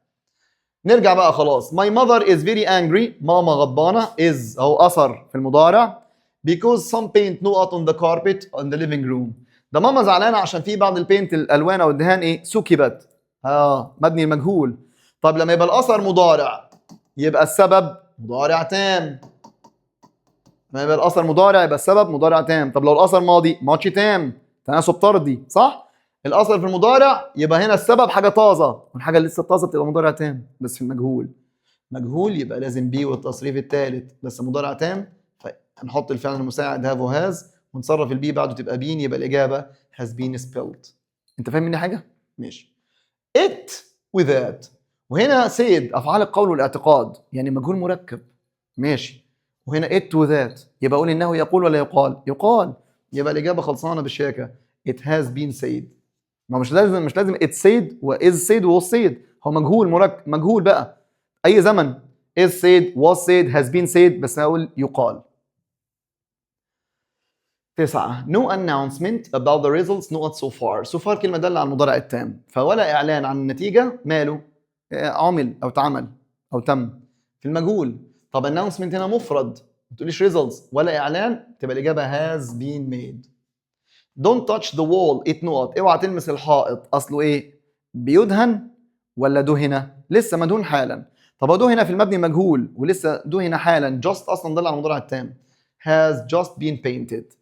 نرجع بقى خلاص. my mother is very angry. ماما غضبانه is اهو اثر في المضارع because some paint نقط on the carpet on the living room. ده ماما زعلانه عشان في بعض البينت الالوان او الدهان ايه سكبت. مبني المجهول. طب لما يبقى الاثر مضارع يبقى السبب مضارع تام. لما يبقى الاثر مضارع يبقى السبب مضارع تام. طب لو الاثر ماضي ماضي تام تناسب طردي صح؟ الاثر في المضارع يبقى هنا السبب حاجه طازه والحاجه اللي لسه طازه بتبقى مضارع تام. بس في المجهول يبقى لازم بي والتصريف الثالث بس مضارع تام فنحط الفعل المساعد هاف وهاز ونصرف البي بعده تبقى بين يبقى الاجابه has been spelled. انت فاهم مني حاجه؟ ماشي. it وذات. وهنا said افعال القول والاعتقاد يعني مجهول مركب ماشي. وهنا it وذات يبقى اقول انه يقول ولا يقال يبقى الاجابه خلصانه بالشياكه it has been said. ما مش لازم it said و is said و was said. هو مجهول مركب مجهول بقى اي زمن is said was said has been said بس اقول يقال. 9 no announcement about the results not so far. كلمه داله على المضارع التام فولا اعلان عن النتيجه ماله عمل او تعمل او تم في المجهول. طب announcement هنا مفرد ما تقوليش results ولا اعلان تبقى الاجابه has been made. don't touch the wall it نقط. اوعى تلمس الحائط اصله ايه؟ بيدهن ولا دهن؟ لسه مدهون حالا. طب دهن في المبني مجهول ولسه دهن حالا just اصلا دل على المضارع التام has just been painted.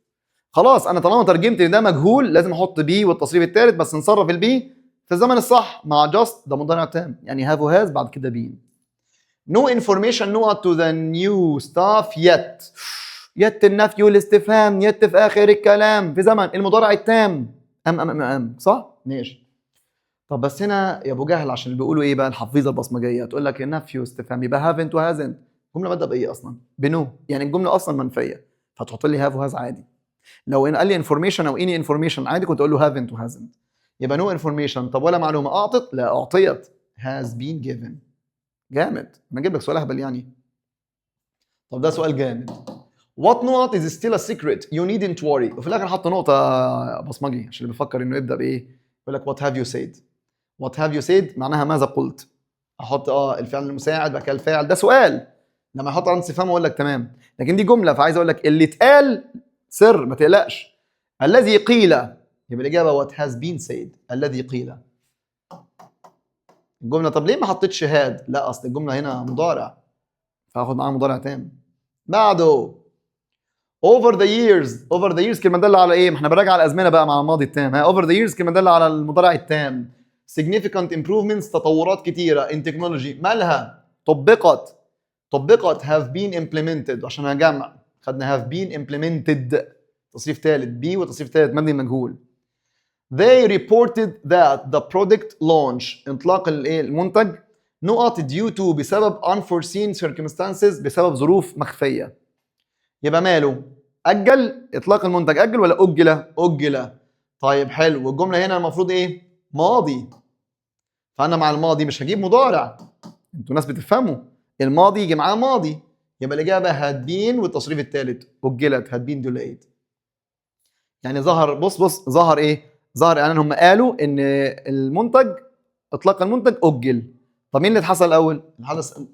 خلاص انا طالما ترجمت ده مجهول لازم احط بي والتصريف الثالث بس نصرف البي في الزمن الصح مع just ده مضارع تام يعني have وهاز بعد كده بين. no information نقط to the new staff yet النفي والاستفهام يت في اخر الكلام في زمن المضارع التام ام صح؟ ماشي. طب بس هنا يا ابو جهل عشان اللي بيقولوا ايه بقى الحفيظه البصمجيه تقول لك النفي واستفهام يبقى haven't وهازن't. الجمله بادئه بايه اصلا؟ بنو يعني الجمله اصلا منفيه فتحط لي have وهاز عادي. لو ان قال لي information او any information عادي كنت اقول له haven't وhasn't. يبقى no information. طب ولا معلومه اعطت؟ لا اعطيت has been given. جامد. انا اجيب لك سؤال اهبل يعني. طب ده سؤال جامد. What not is still a secret you needn't worry. وفي الاخر حط نقطة بصمجي عشان اللي بيفكر انه يبدأ بايه. يقول لك what have you said. What have you said معناها ماذا قلت. احط الفعل المساعد بعد كده الفاعل. ده سؤال. لما احط علامة استفهام اقول لك تمام. لكن دي جملة فعايز اقول لك اللي اتقال سر، ما تقلقش. الذي قيل يبقى الإجابة what has been said. الذي قيل. الجملة طب ليه ما حطيتش هاد؟ لا أصل الجملة هنا مضارع فهاخد معاها مضارع تام. بعده over the years كلمة دالة على إيه؟ ما احنا بنراجع على الأزمنة بقى مع الماضي التام. over the years كلمة دالة على المضارع التام. significant improvements تطورات كتيرة in technology مالها؟ طبقت have been implemented عشان هجمع خدنا have been implemented تصريف ثالث be وتصريف ثالث مبني مجهول. They reported that the product launch انطلاق المنتج نقط due to بسبب unforeseen circumstances بسبب ظروف مخفية. يبقى ماله؟ أجل إطلاق المنتج أجل ولا أجل؟ أجل. طيب حلو. والجملة هنا المفروض إيه؟ ماضي. فأنا مع الماضي مش هجيب مضارع. أنتوا ناس بتفهموا. الماضي يجي معاه ماضي. يبقى الإجابة had been والتصريف الثالث أجلت had been delayed. يعني ظهر بص ظهر إيه؟ ظهر يعني هم قالوا ان المنتج اطلاق المنتج اجل. طب مين اللي اتحصل الاول؟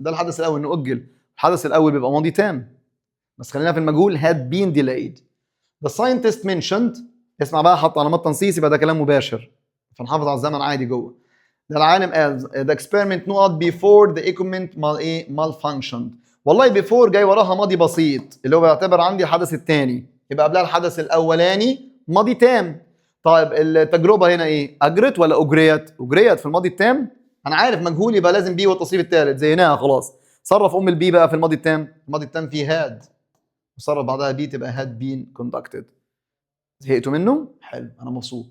الحدث الاول انه اجل. الحدث الاول بيبقى ماضي تام بس خلينا في المجهول had been delayed. The scientist mentioned اسمع بقى حط علامات تنصيص يبقى ده كلام مباشر فنحافظ على الزمن عادي جوه. ده العالم قال the experiment not before the equipment malfunctioned. والله before جاي وراها ماضي بسيط اللي هو بيعتبر عندي الحدث الثاني يبقى قبلها الحدث الاولاني ماضي تام. طيب التجربه هنا ايه؟ اجرت ولا اجريت؟ اجريت في الماضي التام. انا عارف مجهول يبقى لازم بي والتصريف الثالث زيناها خلاص. صرف البي بقى في الماضي التام. الماضي التام فيه هاد وصرف بعدها بي تبقى هاد بين كوندكتد. زهقتوا منه؟ حلو انا مبسوط.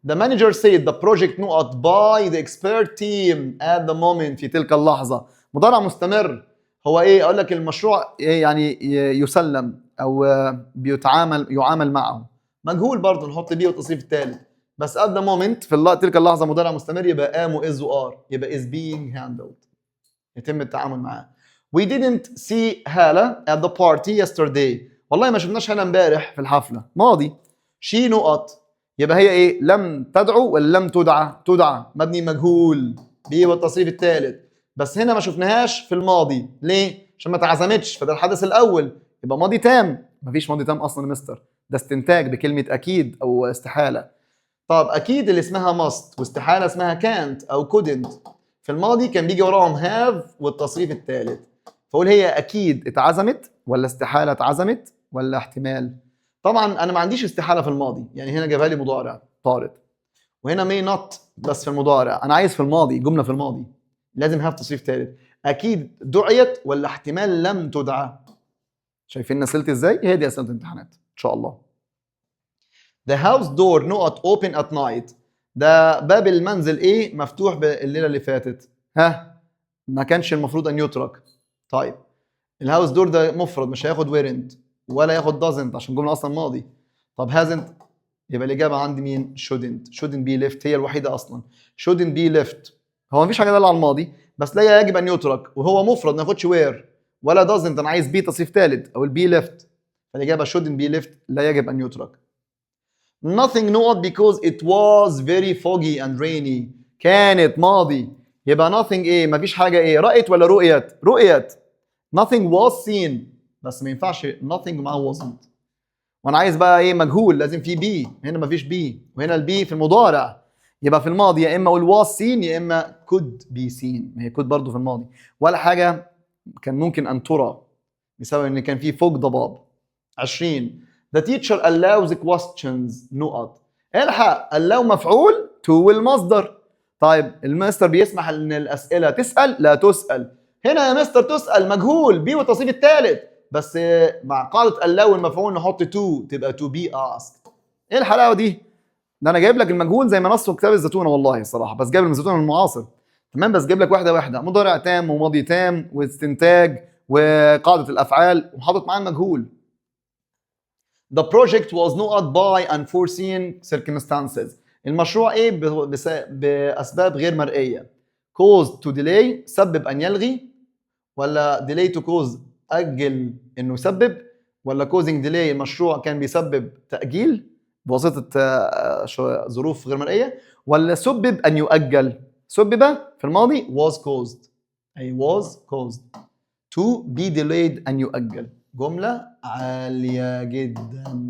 The manager said the project نقط by the expert team at the moment في تلك اللحظه. مضارع مستمر. هو ايه؟ اقول لك المشروع إيه يعني يسلم او يعامل معه. مجهول برضه نحط بيه والتصريف الثالث بس at the moment في تلك اللحظه مضارع مستمر يبقى am و is و are يبقى is being handled يتم التعامل معاه. We didn't see هالة at the party yesterday. والله ما شفناش هالة امبارح في الحفله. ماضي. she نقط يبقى هي ايه؟ لم تدعو ولا لم تدعى؟ تدعى مبني مجهول بيه والتصريف الثالث بس هنا ما شفناهاش في الماضي. ليه؟ عشان ما اتعزمتش فده الحدث الاول يبقى ماضي تام. مفيش ماضي تام اصلا يا مستر. ده استنتاج بكلمة أكيد أو استحالة. طب أكيد اللي اسمها must واستحالة اسمها can't أو couldn't. في الماضي كان بيجي وراهم have والتصريف الثالث. فقول هي أكيد اتعزمت ولا استحالة اتعزمت ولا احتمال. طبعا أنا ما عنديش استحالة في الماضي يعني هنا جابها لي مضارع طارد وهنا may not بس في المضارع. أنا عايز في الماضي جملة في الماضي لازم have تصريف ثالث. أكيد دعيت ولا احتمال لم تدعى. شايفين أسئلتي إزاي؟ هي دي أسئلة الامتحانات إن شاء الله. The house door not open at night. ده باب المنزل ايه مفتوح بالليله اللي فاتت. ها ما كانش المفروض ان يترك. طيب الهاوس دور ده مفرد مش هياخد weren't ولا ياخد doesn't عشان الجمله اصلا ماضي. طب hasn't يبقى الاجابه عندي مين؟ shouldn't be left هي الوحيده اصلا. shouldn't be left هو مفيش حاجه دالة على الماضي بس لا يجب ان يترك وهو مفرد ما ياخدش where ولا doesn't. انا عايز be تصريف ثالث او البي left فالاجابه shouldn't be left لا يجب ان يترك. Nothing not because it was very foggy and rainy. كانت ماضي يبقى nothing ايه؟ مفيش حاجة ايه؟ رأيت ولا رؤيت؟ رؤيت. Nothing was seen بس ما ينفعش nothing مع wasn't. وانا عايز بقى ايه؟ مجهول لازم في بي. هنا مفيش بي وهنا البي في المضارع يبقى في الماضي يا اما اقول was seen يا اما could be seen. ما هي could برضه في الماضي ولا حاجة كان ممكن ان ترى بسبب ان كان في فوق ضباب. 20 The teacher allows questions نقط. الحق allow مفعول to المصدر. طيب المستر بيسمح ان الاسئله تسال لا تسال. هنا يا مستر تسال مجهول بي والتصريف الثالث بس مع قاعده allow المفعول نحط to تبقى to be asked. ايه الحلاوه دي؟ ده انا جايب لك المجهول زي ما نصه كتاب الزتونه والله الصراحه بس جايب الزتونه المعاصر تمام بس جايب لك واحده واحده مضارع تام وماضي تام واستنتاج وقاعده الافعال وحاطط معاه المجهول. The project was not by unforeseen circumstances. المشروع ايه؟ باسباب غير مرئيه. cause to delay سبب أن يلغي، ولا delay to cause أجل إنه يسبب، ولا causing delay المشروع كان بيسبب تأجيل بواسطة ظروف غير مرئية، ولا سبب أن يؤجل. سبب في الماضي was caused، أي was caused to be delayed أن يؤجل. جملة عالية جدا.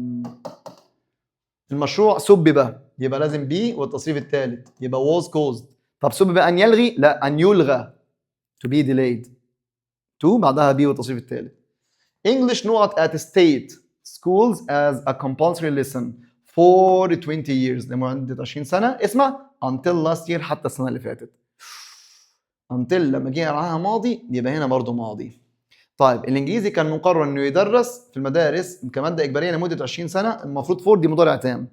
المشروع سبب يبقى لازم be والتصريف الثالث يبقى was caused. طب سبب أن يلغي؟ لا، أن يلغى to be delayed. to بعدها be والتصريف الثالث. English not at state schools as a compulsory lesson for 20 years لمدة 20 سنة. اسمع until last year حتى السنة اللي فاتت. until لما جينا معاها ماضي يبقى هنا برضو ماضي. طيب الانجليزي كان مقرر انه يدرس في المدارس كماده اجباريه لمده 20 سنه، المفروض فور دي مضارع تام،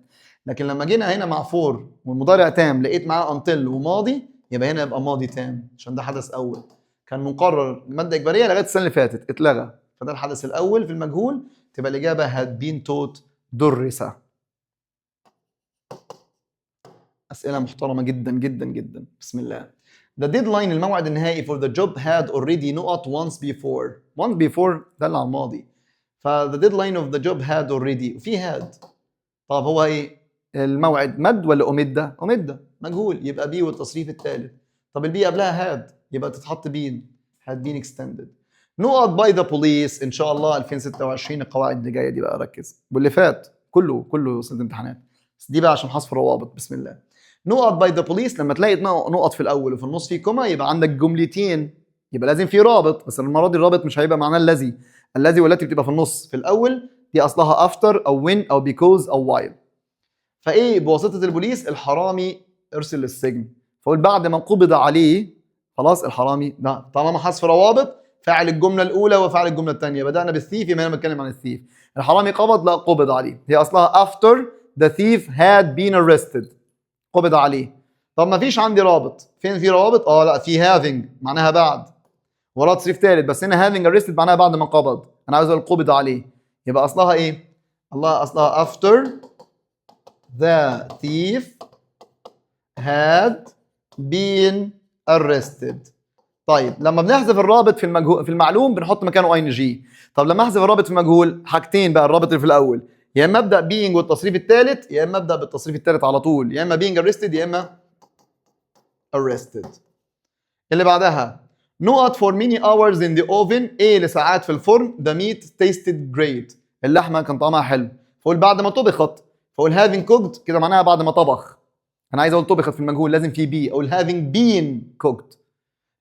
لكن لما جينا هنا مع فور والمضارع تام لقيت معاه انتل وماضي يبقى هنا يبقى ماضي تام عشان ده حدث اول. كان مقرر ماده اجباريه لغايه السنه اللي فاتت اتلغى، فده الحدث الاول في المجهول، تبقى الاجابه had been taught درس. اسئله محترمه جدا جدا جدا. بسم الله. The deadline الموعد النهائي for the job had already نقط once before. once before ده اللي على الماضي. the deadline of the job had already وفي had. طب هو ايه؟ الموعد مد ولا أمد؟ أمد مجهول يبقى بي والتصريف الثالث. طب البي قبلها had يبقى تتحط بين had been extended. نقط by the police إن شاء الله 2026 القواعد اللي جاية دي بقى ركز. واللي فات كله سنة امتحانات. بس دي بقى عشان حذف روابط. بسم الله. نقط باي ذا بوليس لما تلاقي نقط في الاول وفي النص في كوما يبقى عندك جملتين، يبقى لازم في رابط، بس المره دي الرابط مش هيبقى معناه الذي والتي بتبقى في النص. في الاول دي اصلها افتر او وين او بيكوز او وايل. فايه بواسطه البوليس الحرامي ارسل للسجن، فقول بعد ما قبض عليه خلاص الحرامي ده طالما حذف روابط فاعل الجمله الاولى وفاعل الجمله الثانيه. بدانا بالثيف يبقى انا بتكلم عن الثيف. الحرامي قبض، لا قبض عليه، هي اصلها after the thief had been arrested قبض عليه. طب ما فيش عندي رابط، فين في روابط؟ لا في having معناها بعد وراه تصريف ثالث، بس هنا having arrested معناها بعد ما قبض، انا عاوز القبض عليه، يبقى اصلها ايه؟ الله اصلها after the thief had been arrested. طيب لما بنحذف الرابط في المعلوم بنحط مكانه اي ان جي. طب لما احذف الرابط في المجهول حاجتين بقى، الرابط اللي في الاول يا اما ابدا being والتصريف الثالث يا اما ابدا بالتصريف الثالث على طول، يا اما being arrested يا اما arrested. اللي بعدها نقط for many hours in the oven، ايه لساعات في الفرن، the meat tasted great اللحمه كان طعمها حلو، فقول بعد ما طبخت، فقول having cooked كده معناها بعد ما طبخ، انا عايز اقول طبخت في المجهول لازم في بي، اقول having been cooked.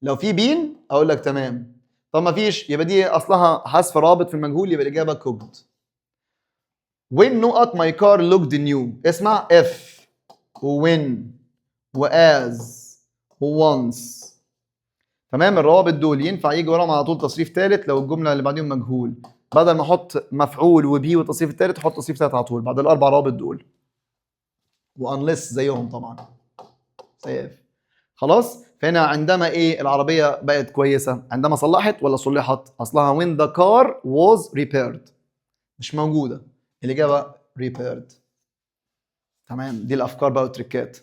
لو في بين اقول لك تمام. طب ما فيش يبقى دي اصلها حذف رابط في المجهول يبقى الاجابه cooked. when نقط my car looked new، اسمع if when وas وonce تمام. الروابط دول ينفع يجي وراهم على طول تصريف ثالث لو الجمله اللي بعديهم مجهول، بدل ما احط مفعول وبي والتصريف الثالث احط تصريف ثالث على طول بعد الاربع روابط دول، وانلس زيهم طبعا سيف. خلاص. فهنا عندما ايه العربيه بقت كويسه، عندما صلحت ولا صلحت؟ اصلها when the car was repaired مش موجوده، الاجابه repaired. تمام. دي الافكار بقى والتريكات.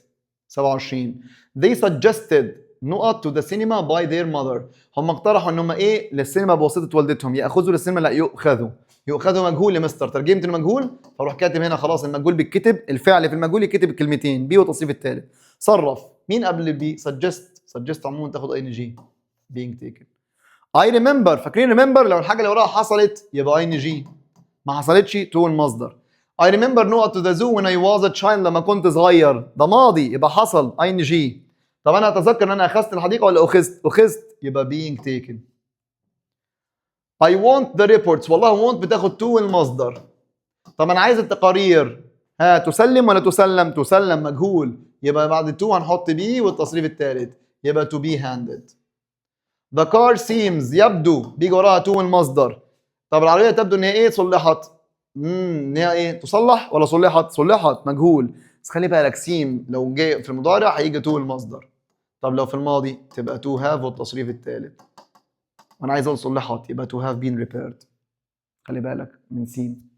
27 they suggested نقط to the cinema by their mother، هم اقترحوا ان هم ايه للسينما بواسطه والدتهم، ياخذوا للسينما لا يؤخذوا مجهول لمستر، ترجمت المجهول فاروح كاتب هنا خلاص المجهول بيتكتب، الفعل في المجهول يكتب الكلمتين بي والتصريف الثالث. صرف مين قبل بي؟ suggest عموما تاخد اي ان جي being taken. I remember فاكرين remember لو الحاجه اللي وراها حصلت يبقى اي ان جي، ما حصلتش تو المصدر. I remember نقط to the zoo when I was a child لما كنت صغير، ده ماضي يبقى حصل اي ان جي. طب انا اتذكر ان انا اخذت الحديقه ولا اخذت يبقى being taken. I want the reports والله want بتاخد to المصدر. طب انا عايز التقارير، تسلم ولا تسلم؟ تسلم مجهول يبقى بعد to هنحط be والتصريف الثالث يبقى to be handed. The car seems يبدو بيجي وراها to المصدر. طب العربيه تبدو ان هي ايه؟ صلحت. ان هي ايه؟ تصلح ولا صلحت مجهول، بس خلي بالك سيم لو جاي في المضارع هيجي تو المصدر، طب لو في الماضي تبقى تو هاف والتصريف الثالث، وانا عايز اقول صلحت يبقى تو هاف بين ريبيرد. خلي بالك من سين.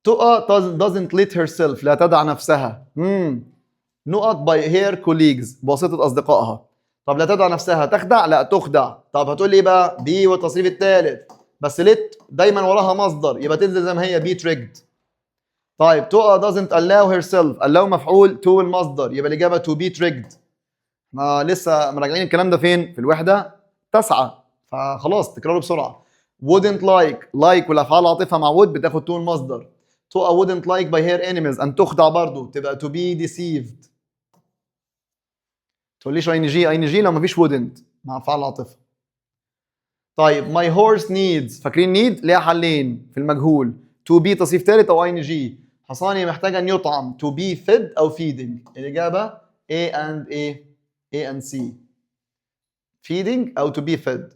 تقى doesn't let herself لا تدع نفسها. نقط by her colleagues بواسطة أصدقائها. طب لا تدع نفسها تخدع، لا تخدع. طب هتقول لي إيه بقى؟ بي والتصريف الثالث، بس ليت دايما وراها مصدر يبقى تنزل زي ما هي بي tricked. طيب تقى doesn't allow herself، allow مفعول to المصدر يبقى الإجابة to be tricked. ما لسه مراجعين الكلام ده فين؟ في الوحدة 9، فخلاص تكرروا بسرعة. wouldn't like والأفعال العاطفة مع would بتاخد to المصدر. تقى wouldn't like by her enemies أن تخدع برضو تبقى to be deceived. تقوليش ING لو مفيش wouldn't مع أفعال العاطفة. طيب my horse needs، فاكرين need ليها حلين في المجهول، to be تصريف ثالث أو ING. حصاني محتاج أن يطعم to be fed أو feeding. الإجابة A and C، feeding أو to be fed.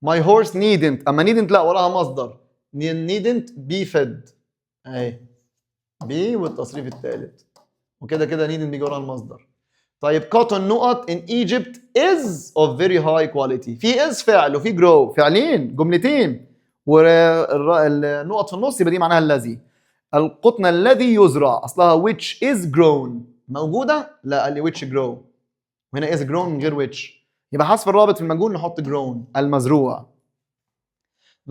my horse needn't، أما needn't لا وراها مصدر، needn't be fed أهي B والتصريف الثالث، وكده كده needn't بيجي وراها المصدر. طيب cotton نقط in Egypt is of very high quality. في is فعل وفي grow فعلين جملتين، والنقط في النص يبقى دي معناها الذي. القطن الذي يزرع أصلها which is grown، موجودة؟ لا قال لي which grow، وهنا is grown من غير which، يبقى حذف الرابط في المجهول نحط grown المزروع.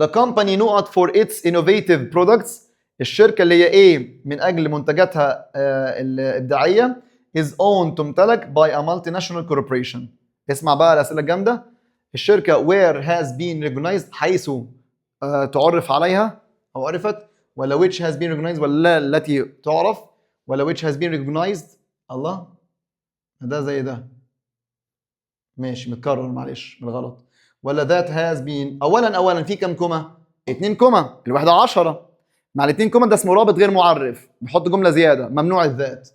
The company نقط for its innovative products، الشركة اللي هي ايه من أجل منتجاتها الإبداعية is owned تمتلك by a multinational corporation. اسمع بقى الأسئلة الجامدة. الشركة where has been recognized حيث تعرف عليها أو عرفت، ولا which has been recognized ولا التي تعرف، ولا which has been recognized. الله ده زي ده ماشي متكرر معلش بالغلط. ولا that has been. اولا في كم كومه؟ 2 كومه، الواحده 10 مع ال2 كومه ده اسمه رابط غير معرف، بحط جمله زياده ممنوع الذات.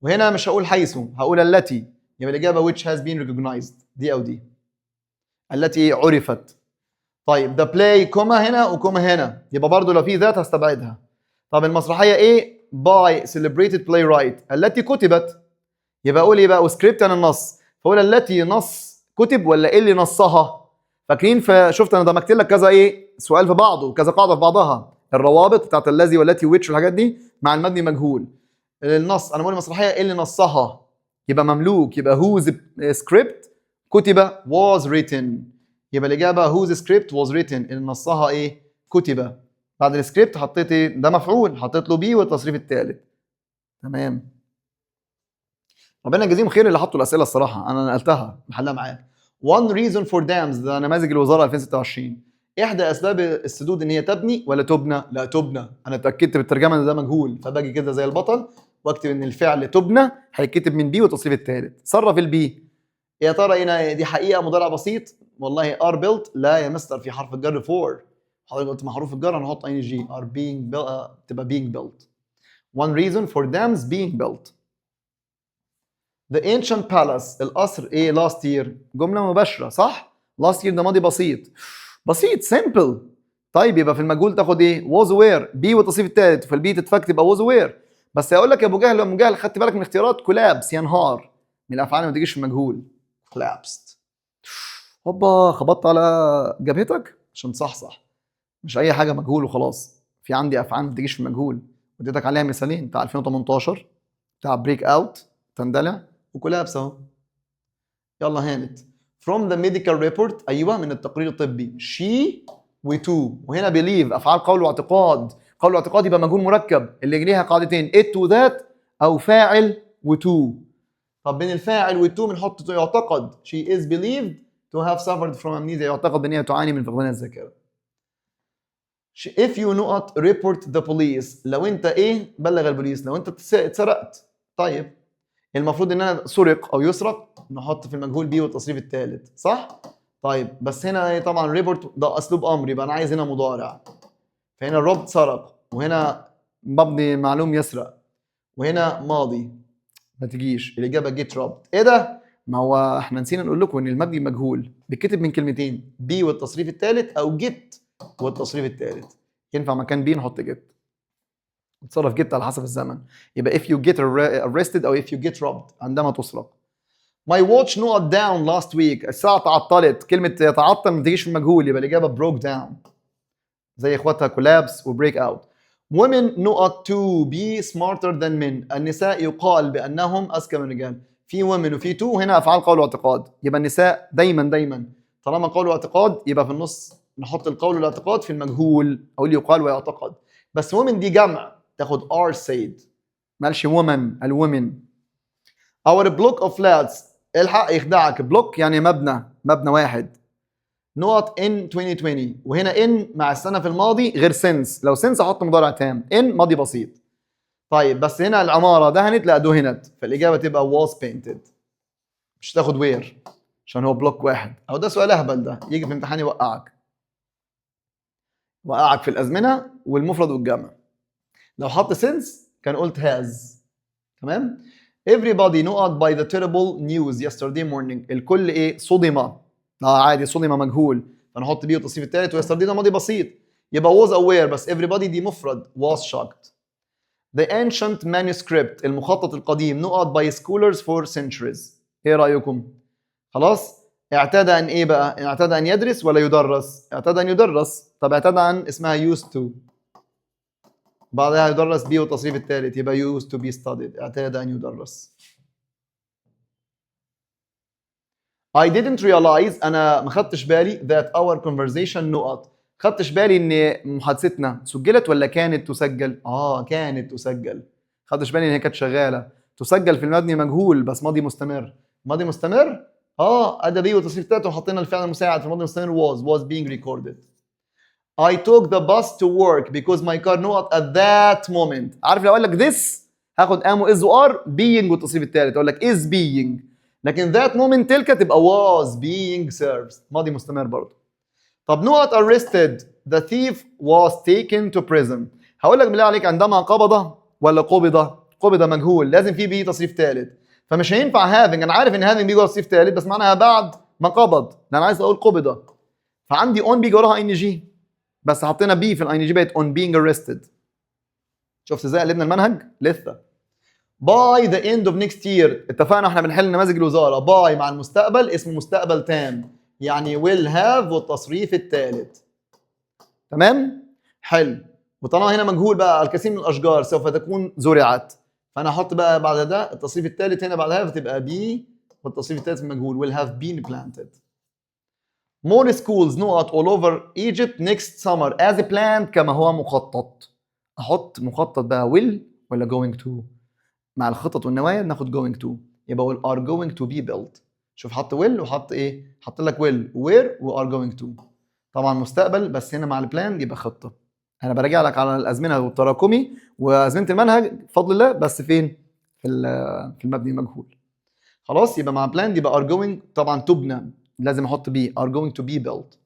وهنا مش هقول حيث، هقول التي، يبقى الاجابه which has been recognized دي او دي التي عرفت. طيب the play كومه هنا وكومه هنا، يبقى برضو لو في ذات هستبعدها. طب المسرحيه ايه؟ by celebrated playwright التي كتبت، يبقى اقول ايه بقى؟ وسكريبت عن النص، فاقول التي نص كتب ولا ايه اللي نصها؟ فاكرين فشفت انا ضمكت لك كذا ايه سؤال في بعضه كذا قاعده في بعضها، الروابط بتاعت الذي والتي ويتش والحاجات دي مع المبني مجهول. النص انا بقول المسرحيه ايه اللي نصها، يبقى مملوك، يبقى whose script كتب was written، يبقى الاجابه whose script was written اللي نصها ايه؟ كتب. بعد السكريبت حطيت ايه؟ ده مفعول حطيت له بي والتصريف الثالث. تمام. ربنا يجزيهم خير اللي حطوا الاسئله الصراحه انا نقلتها محلها معاك. One reason for dams ده نماذج الوزاره 2026. احدى اسباب السدود ان هي تبني ولا تبنى؟ لا تبنى. انا اتاكدت بالترجمه ان ده مجهول، فباجي كده زي البطل واكتب ان الفعل تبنى هيتكتب من بي والتصريف الثالث. صرف البي. يا ترى هنا دي حقيقه مضارع بسيط؟ والله ار built لا يا مستر في حرف الجر for، حضرتك قلت مع حروف الجر هنحط ing are being built تبقى being built. One reason for dams being built. The ancient palace القصر ايه last year؟ جملة مباشرة صح؟ last year ده ماضي بسيط simple. طيب يبقى في المجهول تاخد ايه؟ was where بي والتصريف الثالث، فالبي تتفك تبقى was where. بس هيقول لك يا ابو جهل يا ام جهل خدت بالك من الاختيارات؟ collapse ينهار من الافعال ما تجيش في المجهول. collapsed. هوبا خبطت على جبهتك عشان تصحصح. مش اي حاجة مجهول وخلاص، في عندي افعال ما تجيش في المجهول اديتك عليها مثالين بتاع 2018 بتاع بريك اوت تندلع وكولابس اهو. يلا هانت. From the medical report ايوه من التقرير الطبي she و to، وهنا believe افعال قول واعتقاد، قول واعتقاد يبقى مجهول مركب اللي ليها قاعدتين it to that او فاعل و to. طب بين الفاعل و to بنحط يعتقد she is believed to have suffered from amnesia، يعتقد ان هي تعاني من فقدان الذاكره. if you نقط report the police لو انت ايه بلغ البوليس لو انت اتسرقت. طيب المفروض ان انا سرق او يسرق نحط في المجهول بي والتصريف الثالث صح؟ طيب بس هنا طبعا ريبورت ده اسلوب امر يبقى انا عايز هنا مضارع، فهنا الرب سرق وهنا مبني معلوم يسرق وهنا ماضي ما تجيش الاجابه جيت ربط. ايه ده؟ ما هو احنا نسينا نقول لكم ان المبني مجهول بيتكتب من كلمتين بي والتصريف الثالث او جيت والتصريف الثالث، ينفع مكان بي نحط جيت، تصرف جيت على حسب الزمن، يبقى if you get arrested او if you get robbed عندما تسرق. My watch not down last week الساعة تعطلت، كلمة يتعطل ما تجيش في المجهول يبقى الإجابة broke down زي إخواتها collapse و break out. women نقط to be smarter than men. النساء يقال بأنهم أذكى من الرجال. في women وفي to هنا أفعال قول واعتقاد. يبقى النساء دايما طالما قول واعتقاد يبقى في النص نحط القول والاعتقاد في المجهول أو اللي يقال ويعتقد. بس women دي جمع تاخد are said. مالش woman الwomen. our block of flats الحق يخدعك. block يعني مبنى واحد. نقط in 2020 وهنا in مع السنة في الماضي غير since. لو since احط مضارع تام. in ماضي بسيط. طيب بس هنا العمارة دهنت لا دهنت فالإجابة تبقى was painted. مش تاخد where عشان هو بلوك واحد. أو ده سؤال أهبل ده يجي في امتحان يوقعك في الأزمنة والمفرد والجمع. لو حط since كان قلت has. تمام. everybody نقط by the terrible news yesterday morning. الكل ايه صدم. عادي صدم مجهول فنحط بيه التصريف الثالث. ويستردي ده ماضي بسيط يبقى was aware بس everybody دي مفرد was shocked. the ancient manuscript المخطط القديم نقط by scholars for centuries. ايه رأيكم؟ خلاص اعتاد ان ايه بقى؟ اعتاد ان يدرس ولا يدرس؟ اعتاد ان يدرس. طب اعتاد عن اسمها used to بعدها يدرس بيه والتصريف الثالث يبقى used to be studied. اعتاد ان يدرس. I didn't realize أنا ما خدتش بالي that our conversation نقط. خدتش بالي إن محادثتنا سجلت ولا كانت تسجل؟ كانت تسجل. خدتش بالي إن هي كانت شغالة. تسجل في المبني مجهول بس ماضي مستمر. ماضي مستمر؟ أدبي وتصريف تالت وحطينا الفعل المساعد في الماضي المستمر was being recorded. I took the bus to work because my car نقط at that moment. عارف لو أقول لك this هاخد am و is و are being والتصريف التالت أقول لك is being. لكن that moment تلك تبقى was being served ماضي مستمر برضه. طب نقط arrested the thief was taken to prison. هقول لك بالله عليك عندما قبض ولا قبض مجهول لازم فيه بيه تصريف ثالث فمش هينفع having. انا عارف ان having بيجي تصريف ثالث بس معناها بعد ما قبض لان عايز اقول قبض فعندي on بيجي وراها ing بس حطينا بي في الing بقت on being arrested. شفت ازاي قلبنا المنهج؟ لسه. by the end of next year اتفقنا احنا بنحل نماذج الوزاره. by مع المستقبل اسم مستقبل تام يعني will have والتصريف الثالث. تمام؟ حلو. وطالما هنا مجهول بقى الكثير من الاشجار سوف تكون زرعت فانا احط بقى بعد ده التصريف الثالث هنا بعدها فتبقى be والتصريف الثالث مجهول will have been planted. more schools نقط all over Egypt next summer as planned كما هو مخطط. احط مخطط بقى will ولا going to؟ مع الخطط والنوايا ناخد going to يبقى will are going to be built. شوف حط will وحط ايه؟ حط لك will where و are going to. طبعا مستقبل بس هنا مع البلان يبقى خطه. انا براجع لك على الازمنه والتراكمي وازمنه المنهج بفضل الله بس فين؟ في المبني المجهول. خلاص يبقى مع بلان يبقى are going طبعا تبنى لازم احط be are going to be built.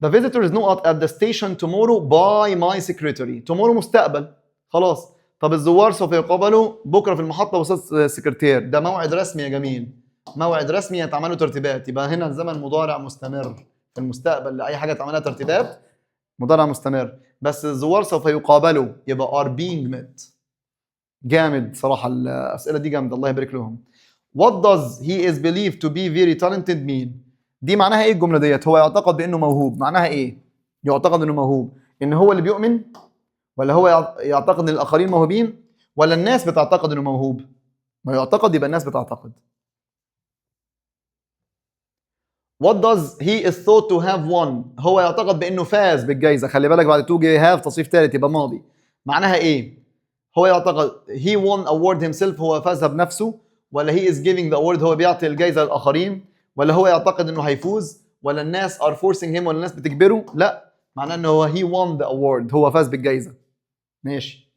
The visitors نقط at the station tomorrow by my secretary. tomorrow مستقبل خلاص. طب الزوار سوف يقابلوا بكره في المحطه وسط السكرتير. ده موعد رسمي يا جميل. موعد رسمي يتعمل له ترتيبات يبقى هنا الزمن مضارع مستمر في المستقبل لاي حاجه تعملها ترتيبات مضارع مستمر. بس الزوار سوف يقابلوا يبقى are being met. جامد صراحه الاسئله دي جامده الله يبارك لهم. What does he is believed to be very talented mean؟ دي معناها ايه الجمله ديت؟ هو يعتقد بانه موهوب. معناها ايه؟ يعتقد انه موهوب ان هو اللي بيؤمن ولا هو يعتقد ان الاخرين موهوبين ولا الناس بتعتقد انه موهوب؟ ما يعتقد يبقى الناس بتعتقد. What does he is thought to have won؟ هو يعتقد بانه فاز بالجائزه. خلي بالك بعد توجي have تصريف ثالث يبقى ماضي. معناها ايه؟ هو يعتقد he won award himself هو فازها بنفسه ولا he is giving the award هو بيعطي الجائزه للاخرين ولا هو يعتقد انه هيفوز ولا الناس are forcing him ولا الناس بتجبره؟ لا معناه انه هو he won the award هو فاز بالجائزه. ماشي.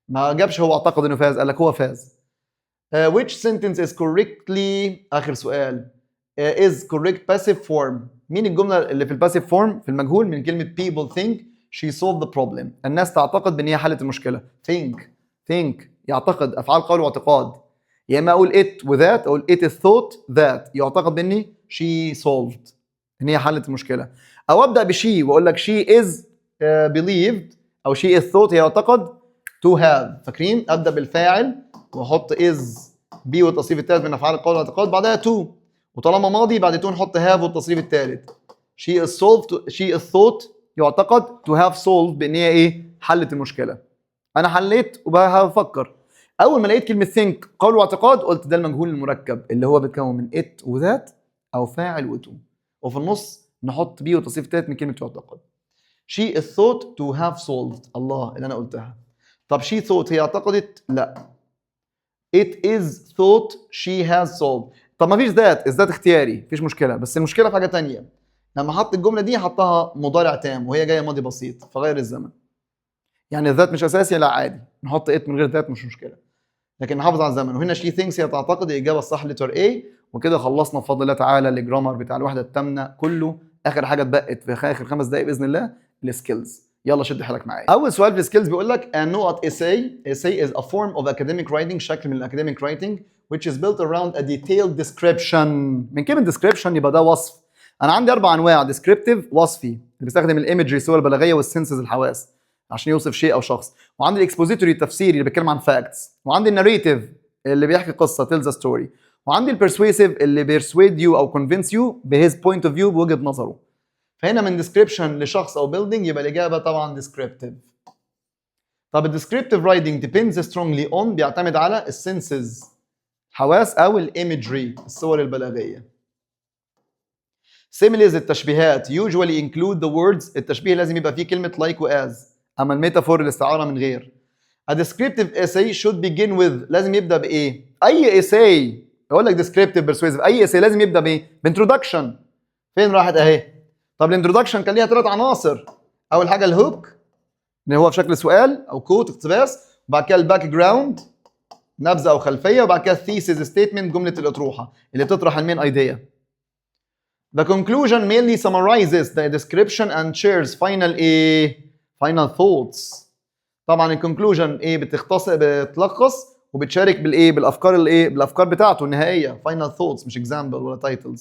ما جابش هو اعتقد انه فاز قال لك هو فاز. which sentence is correctly اخر سؤال is correct passive form. مين الجمله اللي في الباسيف فورم في المجهول من كلمه people think she solved the problem؟ الناس تعتقد بان هي حلت المشكله. think يعتقد افعال قول واعتقاد. يا اما اقول it وذات اقول it is thought that يعتقد باني she solved ان هي حلت المشكله. او ابدا بشي واقول لك she is believed او she is thought هي يعتقد to have. فاكرين؟ ابدا بالفاعل واحط is be والتصريف الثالث من افعال القول والاعتقاد بعدها to وطالما ماضي بعد to نحط have والتصريف الثالث. she is thought يعتقد to have solved بان هي ايه؟ حلت المشكله. انا حليت وبفكر، اول ما لقيت كلمه think قول واعتقاد قلت ده المجهول المركب اللي هو بيتكون من it وذات او فاعل وتو، وفي النص نحط بيه وتصريف تالت من كلمه يعتقد. she is thought to have solved، الله اللي انا قلتها. طب she thought هي اعتقدت؟ لا. it is thought she has solved. طب ما فيش ذات، الذات اختياري مفيش مشكله، بس المشكله في حاجه تانية. لما حط الجمله دي حطها مضارع تام وهي جايه ماضي بسيط فغير الزمن. يعني الذات مش اساسي، لا عادي نحط it من غير ذات مش مشكله، لكن نحافظ على الزمن. وهنا she thinks هي تعتقد، الاجابه الصح لتر A. وكده خلصنا بفضل الله تعالى الجرامر بتاع الوحده الثامنه كله. اخر حاجه اتبقت في اخر 5 دقائق باذن الله السكيلز. يلا شد حيلك معايا. اول سؤال في السكيلز بيقول لك النقط essay is a form of academic writing، شكل من الاكاديميك writing which is built around a detailed description. من كلمه description يبقى ده وصف. انا عندي 4 انواع: descriptive وصفي اللي بيستخدم الايمجري الصور البلاغيه والسنسز الحواس عشان يوصف شيء او شخص، وعندي الاكسبوزيتوري التفسيري اللي بيتكلم عن فاكتس، وعندي الناريتيف اللي بيحكي قصه تيلز ستوري، وعندي البرسويسيف اللي بيرسويد يو او كونفينس يو بهيز بوينت اوف فيو بوجهه نظره. فهنا من ديسكريبشن لشخص او بيلدينج يبقى الاجابه طبعا ديسكريبتيف. طب الديسكريبتيف رايتنج ديبيندز سترونجلي اون بيعتمد على السنسز حواس او الايمجري الصور البلاغيه. similes التشبيهات usually include the words، التشبيه لازم يبقى فيه كلمه like و as، اما الميتافور الاستعاره من غير. A descriptive essay should begin with لازم يبدا بايه؟ اي essay يقول لك descriptive persuasive، اي essay لازم يبدا بايه؟ بانترودكشن. فين راحت اهي؟ طب الانترودكشن كان ليها 3 عناصر. اول حاجه الهوك اللي هو في شكل سؤال او كوت اقتباس، وبعد كده الباك جراوند نبذه او خلفيه، وبعد كده الثيسيس ستيتمنت جمله الاطروحه اللي بتطرح المين ايديا. The conclusion mainly summarizes the description and shares final final thoughts. طبعا الكونكلوجن بتختصر بتلخص وبتشارك بالافكار بالافكار بتاعته النهائيه final thoughts مش example ولا titles.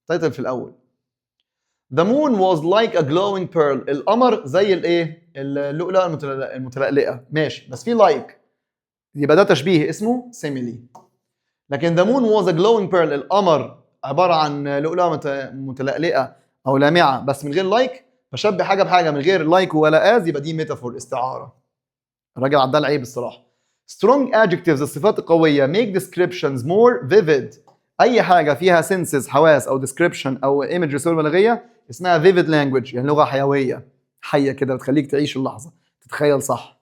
تايتل في الاول. The moon was like a glowing pearl، القمر زي اللؤلؤه المتلألئه، ماشي، بس في like يبقى ده تشبيه اسمه simile. لكن the moon was a glowing pearl القمر عباره عن لؤلؤه متلألئه او لامعه بس من غير لايك، بشبه حاجه بحاجه من غير لايك ولا از، يبقى دي ميتافور استعاره. الراجل عدى العيب الصراحه. strong adjectives الصفات القويه make descriptions more vivid، اي حاجه فيها senses حواس او description او imagery صور بلاغيه اسمها vivid language، يعني لغه حيويه حيه كده بتخليك تعيش اللحظه تتخيل صح.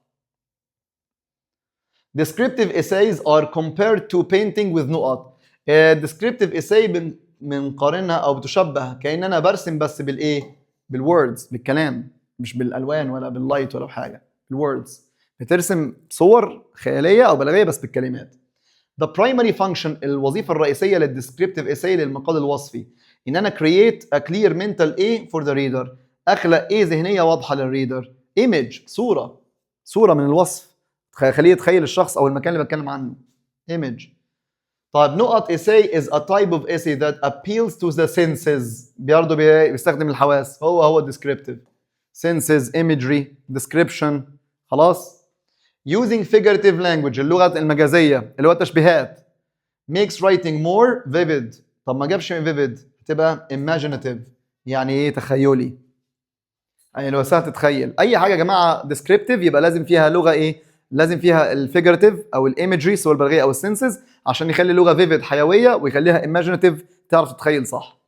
descriptive essays are compared to painting with نقط. descriptive essay بنقارنها او بتشبه كأن انا برسم بس بالwords بالكلام مش بالالوان ولا باللايت ولا بحاجه، بالwords بترسم صور خياليه او بلاغيه بس بالكلمات. The primary function الوظيفه الرئيسيه للديسكريبتيف essay للمقال الوصفي ان انا create a clear mental for the reader، اخلق ذهنيه واضحه للريدر، image صوره من الوصف خليه يتخيل الشخص او المكان اللي بتكلم عنه image. طيب نقط essay is a type of essay that appeals to the senses، برضه بيستخدم الحواس، هو descriptive senses imagery description. خلاص. using figurative language اللغة المجازية اللي هو التشبيهات makes writing more vivid. طب ما جابش vivid تبقى imaginative يعني تخيلي، يعني لو سهل تتخيل اي حاجة يا جماعة descriptive يبقى لازم فيها لغة لازم فيها الفيجراتيف او الايمجري الصور البلاغيه او السنسز عشان يخلي اللغه فيفيد حيويه ويخليها imaginative تعرف تتخيل صح.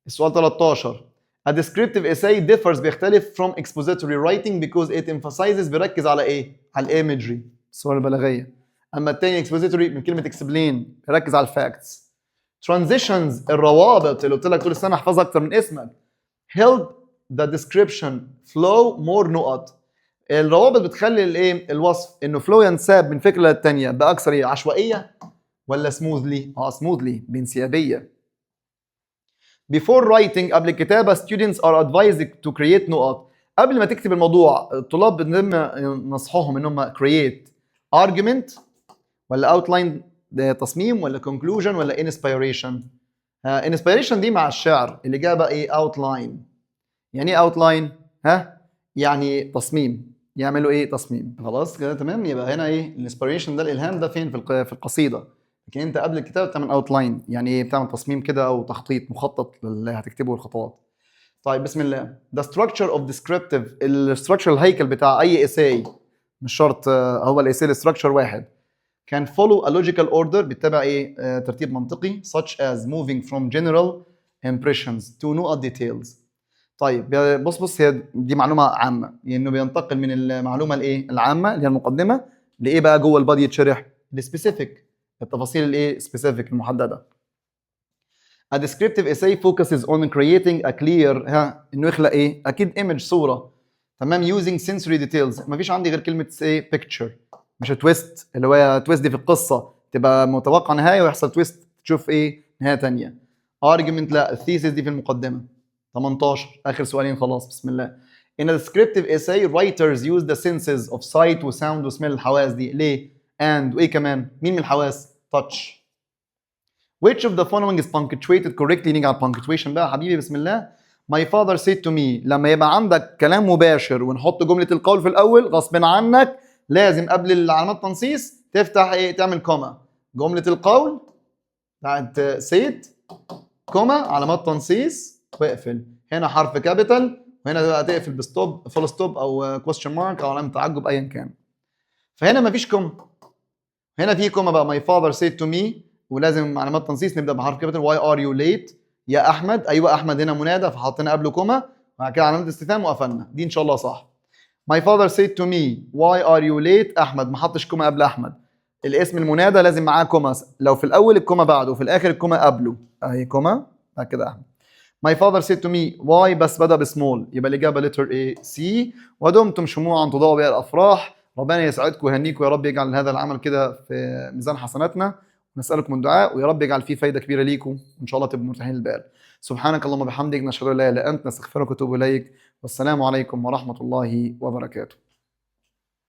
السؤال 13 A descriptive essay differs بيختلف from expository writing because it emphasizes بيركز على على الايمجري الصور البلاغيه، اما الثاني expository من كلمه explain بيركز على الفاكتس. Transitions الروابط اللي قلت لك طول السنه احفظها اكتر من اسمك help the description flow more نقط. الروابط بتخلي الوصف انه فلو ينساب من فكره للثانيه باكثر عشوائيه ولا سموذلي؟ سموذلي بانسيابيه. Before writing قبل الكتابه students are advised to create نقط. قبل ما تكتب الموضوع الطلاب بنتم نصحهم انهم create argument ولا outline تصميم ولا conclusion ولا inspiration. inspiration دي مع الشعر، الاجابه outline. يعني ايه outline؟ يعني تصميم، يعملوا تصميم. خلاص كده تمام. يبقى هنا الانسبيريشن ده الالهام ده فين في القصيده، لكن انت قبل الكتابه بتعمل اوتلاين يعني بتعمل تصميم كده او تخطيط مخطط للي هتكتبه الخطوات. طيب بسم الله. The structure of descriptive الستراكشر الهيكل بتاع اي essay مش شرط هو الاساي structure واحد can follow a logical order بيتبع ايه ترتيب منطقي such as moving from general impressions to notable details. طيب بص هي دي معلومه عامه يعني انه بينتقل من المعلومه الايه العامه اللي هي المقدمه لايه بقى جوه البادي يتشرح السبيسيفيك التفاصيل الايه سبيسيفيك المحدده. A descriptive essay focuses on creating a clear انه يخلق ايه اكيد image صوره تمام using sensory details. مفيش عندي غير كلمه ايه picture مش تويست اللي هو تويست دي في القصه تبقى متوقع نهايه ويحصل تويست تشوف ايه نهايه ثانيه. argument لا الثيسيس دي في المقدمه. 18 اخر سؤالين خلاص بسم الله. In a descriptive essay writers use the senses of sight و sound و smell الحواس دي ليه and وايه كمان مين من الحواس touch. Which of the following is punctuated correctly؟ نيجي على punctuation بقى حبيبي بسم الله. My father said to me لما يبقى عندك كلام مباشر ونحط جملة القول في الأول غصب عنك لازم قبل العلامات التنصيص تفتح ايه تعمل كوما. جملة القول بتاعت said كوما علامات تنصيص واقفل. هنا حرف كابيتال وهنا بقى تقفل بستوب فول ستوب أو question mark أو علامة تعجب أيا كان. فهنا مفيش كوما. هنا في كوما بقى my father said to me ولازم علامات تنصيص نبدا بحرف كابيتال واي ار يو ليت يا احمد. ايوه احمد هنا منادى فحطينا قبله كوما وبعد كده علامه استفهام وقفلنا. دي ان شاء الله صح. My father said to me why are you late احمد ما حطش كوما قبل احمد. الاسم المنادى لازم معاه كوما لو في الاول الكوما بعده وفي الاخر الكوما قبله اهي كوما بعد كده احمد. My father said to me why بس بدا بسمول يبقى الاجابه letter A C. ودمتم شموعا تضاء بها الافراح. ربنا يسعدكم ويهنيكم يا رب يجعل هذا العمل كده في ميزان حسناتنا. نسألكم الدعاء ويا رب يجعل فيه فايدة كبيرة ليكم وإن شاء الله تبقوا مرتاحين البال. سبحانك اللهم وبحمدك نشهد أن لا إله إلا أنت نستغفرك ونتوب إليك والسلام عليكم ورحمة الله وبركاته.